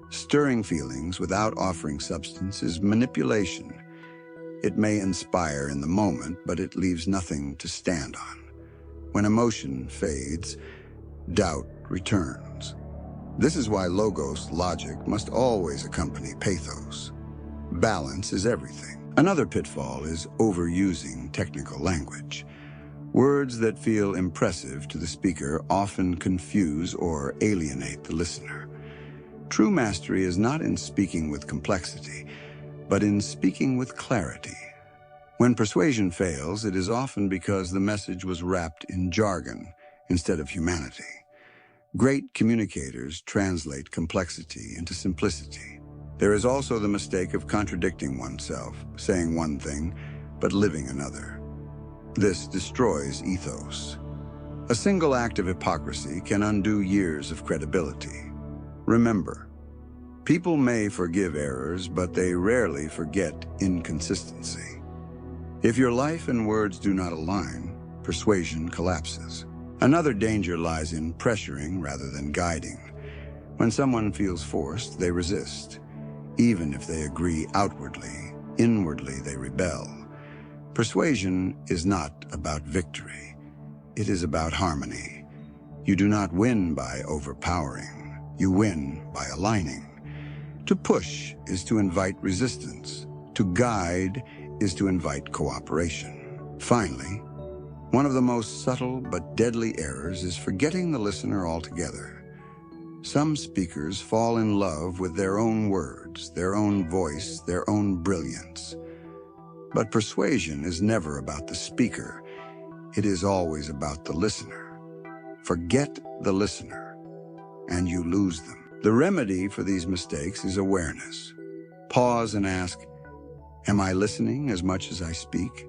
Stirring feelings without offering substance is manipulation. It may inspire in the moment, but it leaves nothing to stand on. When emotion fades, doubt returns. This is why logos, logic, must always accompany pathos. Balance is everything. Another pitfall is overusing technical language. Words that feel impressive to the speaker often confuse or alienate the listener. True mastery is not in speaking with complexity, but in speaking with clarity. When persuasion fails, it is often because the message was wrapped in jargon instead of humanity. Great communicators translate complexity into simplicity. There is also the mistake of contradicting oneself, saying one thing, but living another. This destroys ethos. A single act of hypocrisy can undo years of credibility. Remember, people may forgive errors, but they rarely forget inconsistency. If your life and words do not align, persuasion collapses. Another danger lies in pressuring rather than guiding. When someone feels forced, they resist. Even if they agree outwardly, inwardly they rebel. Persuasion is not about victory. It is about harmony. You do not win by overpowering. You win by aligning. To push is to invite resistance. To guide is to invite cooperation. Finally, one of the most subtle but deadly errors is forgetting the listener altogether. Some speakers fall in love with their own words, their own voice, their own brilliance. But persuasion is never about the speaker. It is always about the listener. Forget the listener, and you lose them. The remedy for these mistakes is awareness. Pause and ask, am I listening as much as I speak?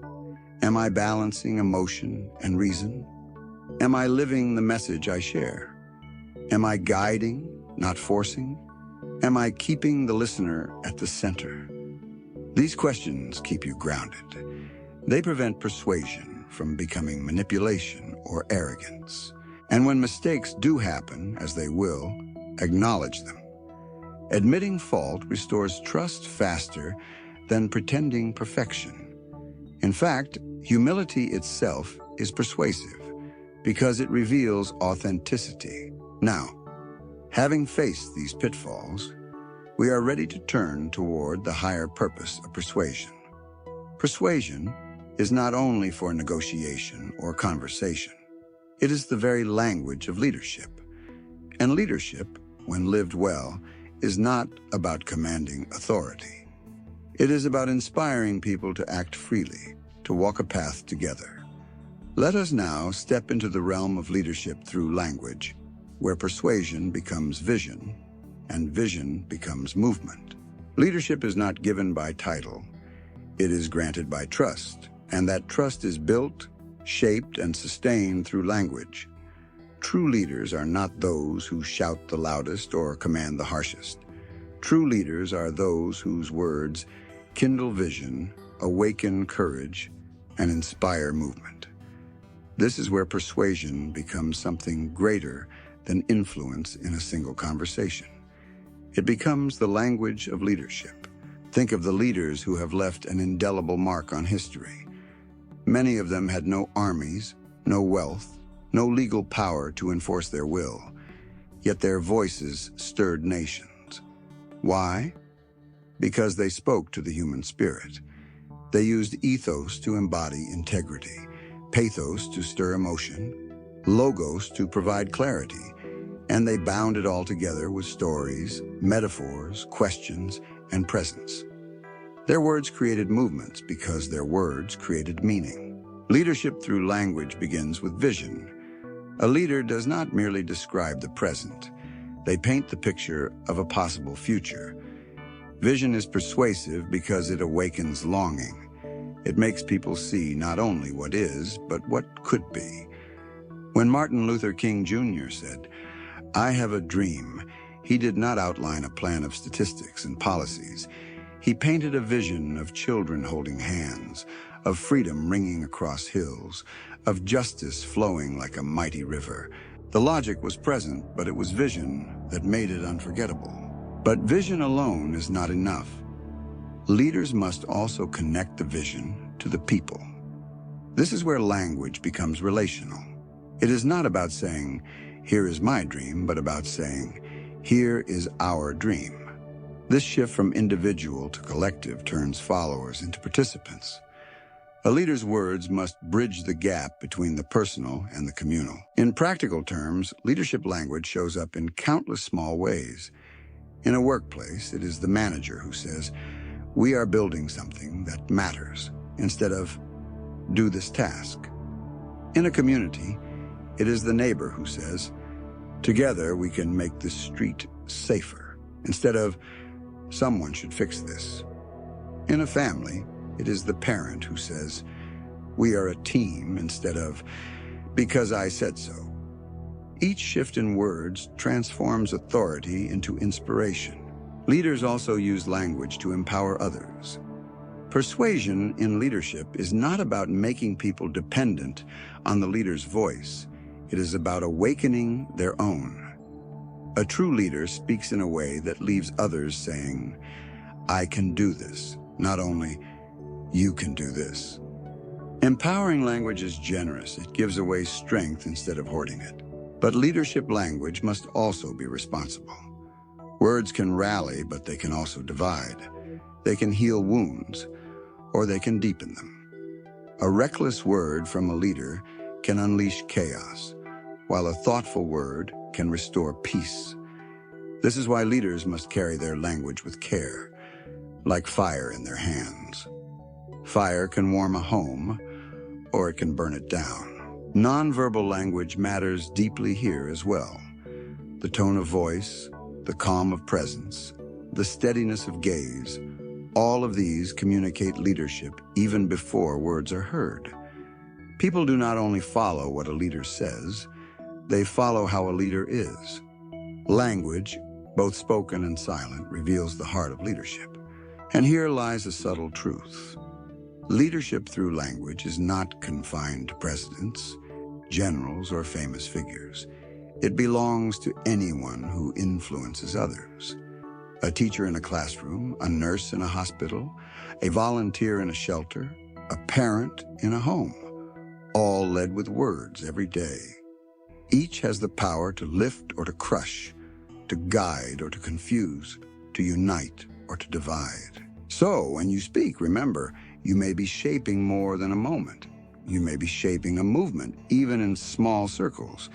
Am I balancing emotion and reason? Am I living the message I share? Am I guiding, not forcing? Am I keeping the listener at the center? These questions keep you grounded. They prevent persuasion from becoming manipulation or arrogance. And when mistakes do happen, as they will, acknowledge them. Admitting fault restores trust faster than pretending perfection. In fact, humility itself is persuasive because it reveals authenticity. Now, having faced these pitfalls, we are ready to turn toward the higher purpose of persuasion. Persuasion is not only for negotiation or conversation. It is the very language of leadership. And leadership, when lived well, is not about commanding authority. It is about inspiring people to act freely, to walk a path together. Let us now step into the realm of leadership through language, where persuasion becomes vision and vision becomes movement. Leadership is not given by title. It is granted by trust, and that trust is built, shaped, and sustained through language. True leaders are not those who shout the loudest or command the harshest. True leaders are those whose words kindle vision, awaken courage, and inspire movement. This is where persuasion becomes something greater than influence in a single conversation. It becomes the language of leadership. Think of the leaders who have left an indelible mark on history. Many of them had no armies, no wealth, no legal power to enforce their will, yet their voices stirred nations. Why? Because they spoke to the human spirit. They used ethos to embody integrity, pathos to stir emotion, logos to provide clarity, and they bound it all together with stories, metaphors, questions, and presence. Their words created movements because their words created meaning. Leadership through language begins with vision. A leader does not merely describe the present. They paint the picture of a possible future. Vision is persuasive because it awakens longing. It makes people see not only what is, but what could be. When Martin Luther King Jr. said, "I have a dream," he did not outline a plan of statistics and policies. He painted a vision of children holding hands, of freedom ringing across hills, of justice flowing like a mighty river. The logic was present, but it was vision that made it unforgettable. But vision alone is not enough. Leaders must also connect the vision to the people. This is where language becomes relational. It is not about saying, "Here is my dream," but about saying, "Here is our dream." This shift from individual to collective turns followers into participants. A leader's words must bridge the gap between the personal and the communal. In practical terms, leadership language shows up in countless small ways. In a workplace, it is the manager who says, "We are building something that matters," instead of, "Do this task." In a community, it is the neighbor who says, "Together we can make this street safer," instead of, "Someone should fix this." In a family, it is the parent who says, "We are a team," instead of, "Because I said so." Each shift in words transforms authority into inspiration. Leaders also use language to empower others. Persuasion in leadership is not about making people dependent on the leader's voice. It is about awakening their own. A true leader speaks in a way that leaves others saying, "I can do this," not only, "You can do this." Empowering language is generous. It gives away strength instead of hoarding it. But leadership language must also be responsible. Words can rally, but they can also divide. They can heal wounds, or they can deepen them. A reckless word from a leader can unleash chaos, while a thoughtful word can restore peace. This is why leaders must carry their language with care, like fire in their hands. Fire can warm a home, or it can burn it down. Nonverbal language matters deeply here as well. The tone of voice, the calm of presence, the steadiness of gaze, all of these communicate leadership even before words are heard. People do not only follow what a leader says, they follow how a leader is. Language, both spoken and silent, reveals the heart of leadership. And here lies a subtle truth. Leadership through language is not confined to presidents, generals, or famous figures. It belongs to anyone who influences others. A teacher in a classroom, a nurse in a hospital, a volunteer in a shelter, a parent in a home, all led with words every day. Each has the power to lift or to crush, to guide or to confuse, to unite or to divide. So, when you speak, remember, you may be shaping more than a moment. You may be shaping a movement, even in small circles.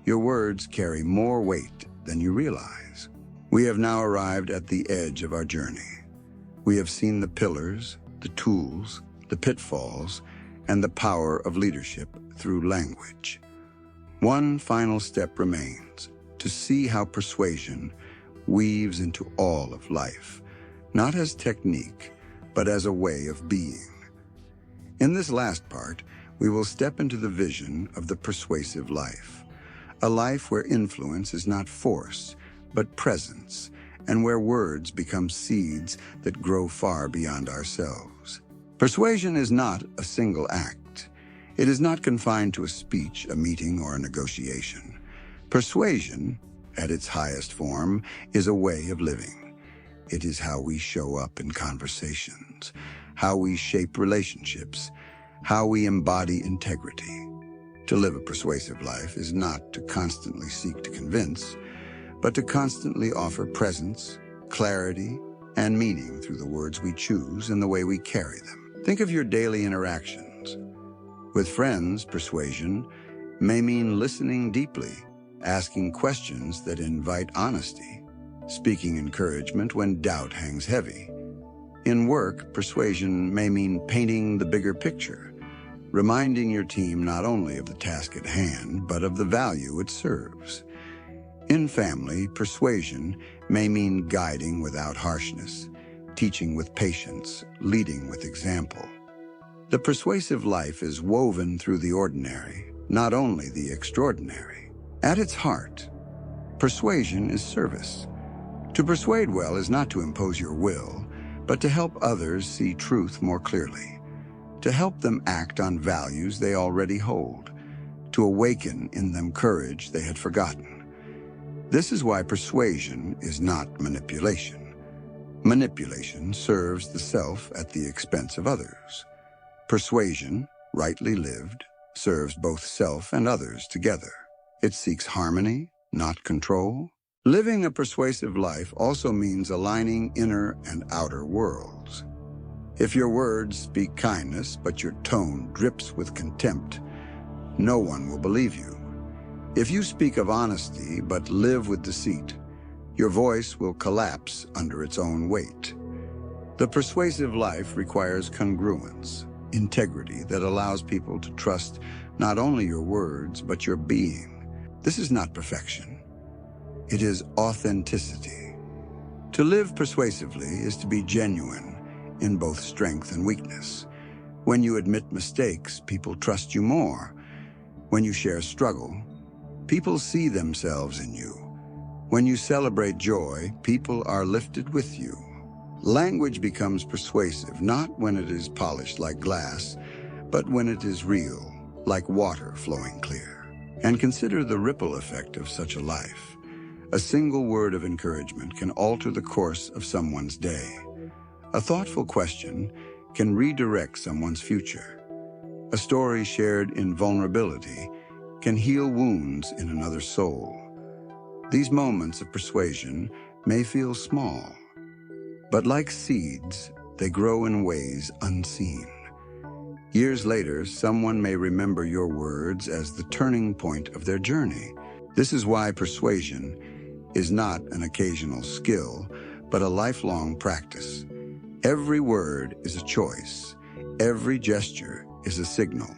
Your words carry more weight than you realize. We have now arrived at the edge of our journey. We have seen the pillars, the tools, the pitfalls, and the power of leadership through language. One final step remains: to see how persuasion, weaves into all of life, not as technique, but as a way of being. In this last part, we will step into the vision of the persuasive life, a life where influence is not force, but presence, and where words become seeds that grow far beyond ourselves. Persuasion is not a single act. It is not confined to a speech, a meeting, or a negotiation. Persuasion, at its highest form, is a way of living. It is how we show up in conversations, how we shape relationships, how we embody integrity. To live a persuasive life is not to constantly seek to convince, but to constantly offer presence, clarity, and meaning through the words we choose and the way we carry them. Think of your daily interactions. With friends, persuasion may mean listening deeply, asking questions that invite honesty, speaking encouragement when doubt hangs heavy. In work, persuasion may mean painting the bigger picture, reminding your team not only of the task at hand, but of the value it serves. In family, persuasion may mean guiding without harshness, teaching with patience, leading with example. The persuasive life is woven through the ordinary, not only the extraordinary. At its heart, persuasion is service. To persuade well is not to impose your will, but to help others see truth more clearly, to help them act on values they already hold, to awaken in them courage they had forgotten. This is why persuasion is not manipulation. Manipulation serves the self at the expense of others. Persuasion, rightly lived, serves both self and others together. It seeks harmony, not control. Living a persuasive life also means aligning inner and outer worlds. If your words speak kindness, but your tone drips with contempt, no one will believe you. If you speak of honesty but live with deceit, your voice will collapse under its own weight. The persuasive life requires congruence, integrity that allows people to trust not only your words, but your being. This is not perfection. It is authenticity. To live persuasively is to be genuine in both strength and weakness. When you admit mistakes, people trust you more. When you share struggle, people see themselves in you. When you celebrate joy, people are lifted with you. Language becomes persuasive not when it is polished like glass, but when it is real, like water flowing clear. And consider the ripple effect of such a life. A single word of encouragement can alter the course of someone's day. A thoughtful question can redirect someone's future. A story shared in vulnerability can heal wounds in another's soul. These moments of persuasion may feel small, but like seeds, they grow in ways unseen. Years later, someone may remember your words as the turning point of their journey. This is why persuasion is not an occasional skill, but a lifelong practice. Every word is a choice. Every gesture is a signal.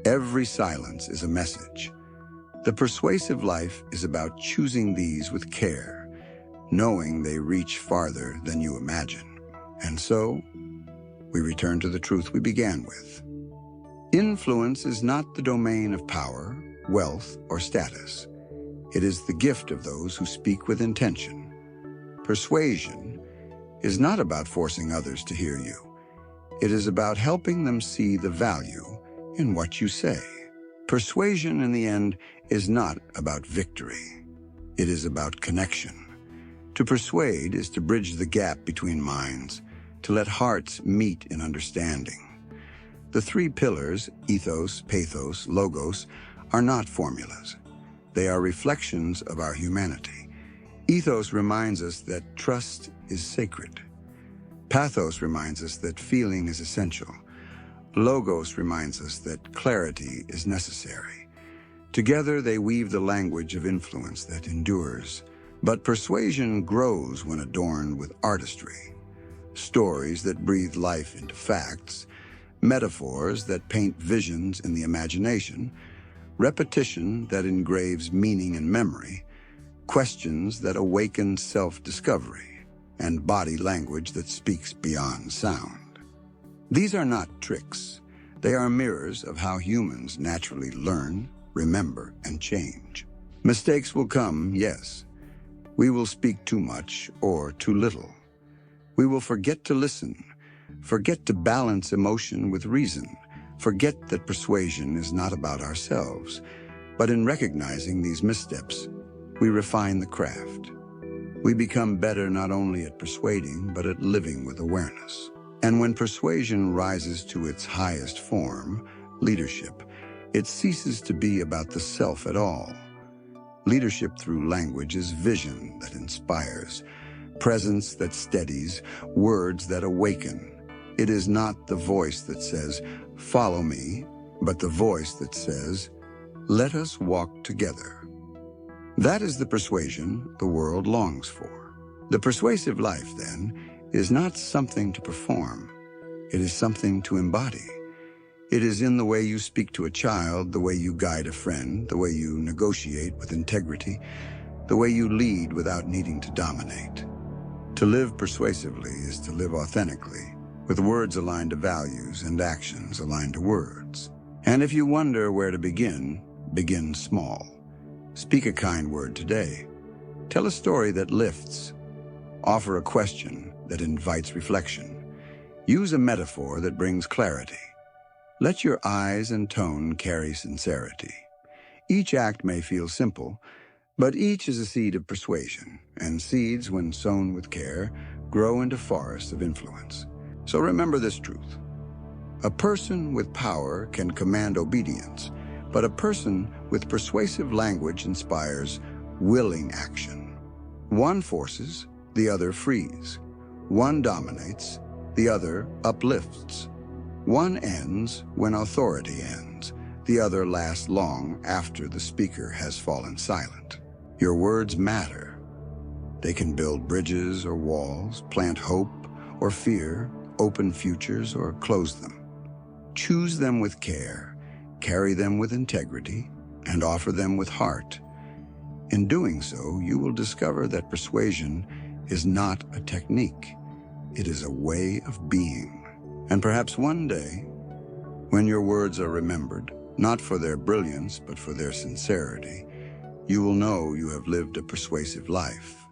Every silence is a message. The persuasive life is about choosing these with care, knowing they reach farther than you imagine. And so, we return to the truth we began with. Influence is not the domain of power, wealth, or status. It is the gift of those who speak with intention. Persuasion is not about forcing others to hear you. It is about helping them see the value in what you say. Persuasion, in the end, is not about victory. It is about connection. To persuade is to bridge the gap between minds, to let hearts meet in understanding. The three pillars, ethos, pathos, logos, are not formulas. They are reflections of our humanity. Ethos reminds us that trust is sacred. Pathos reminds us that feeling is essential. Logos reminds us that clarity is necessary. Together they weave the language of influence that endures. But persuasion grows when adorned with artistry. Stories that breathe life into facts, metaphors that paint visions in the imagination, repetition that engraves meaning in memory, questions that awaken self-discovery, and body language that speaks beyond sound. These are not tricks. They are mirrors of how humans naturally learn, remember, and change. Mistakes will come, yes. We will speak too much or too little. We will forget to listen, forget to balance emotion with reason, forget that persuasion is not about ourselves. But in recognizing these missteps, we refine the craft. We become better not only at persuading, but at living with awareness. And when persuasion rises to its highest form, leadership, it ceases to be about the self at all. Leadership through language is vision that inspires, presence that steadies, words that awaken. It is not the voice that says, "Follow me," but the voice that says, "Let us walk together." That is the persuasion the world longs for. The persuasive life, then, is not something to perform. It is something to embody. It is in the way you speak to a child, the way you guide a friend, the way you negotiate with integrity, the way you lead without needing to dominate. To live persuasively is to live authentically, with words aligned to values and actions aligned to words. And if you wonder where to begin, begin small. Speak a kind word today. Tell a story that lifts. Offer a question that invites reflection. Use a metaphor that brings clarity. Let your eyes and tone carry sincerity. Each act may feel simple, but each is a seed of persuasion, and seeds, when sown with care, grow into forests of influence. So remember this truth. A person with power can command obedience, but a person with persuasive language inspires willing action. One forces, the other frees. One dominates, the other uplifts. One ends when authority ends. The other lasts long after the speaker has fallen silent. Your words matter. They can build bridges or walls, plant hope or fear, open futures or close them. Choose them with care, carry them with integrity, and offer them with heart. In doing so, you will discover that persuasion is not a technique. It is a way of being. And perhaps one day, when your words are remembered, not for their brilliance, but for their sincerity, you will know you have lived a persuasive life.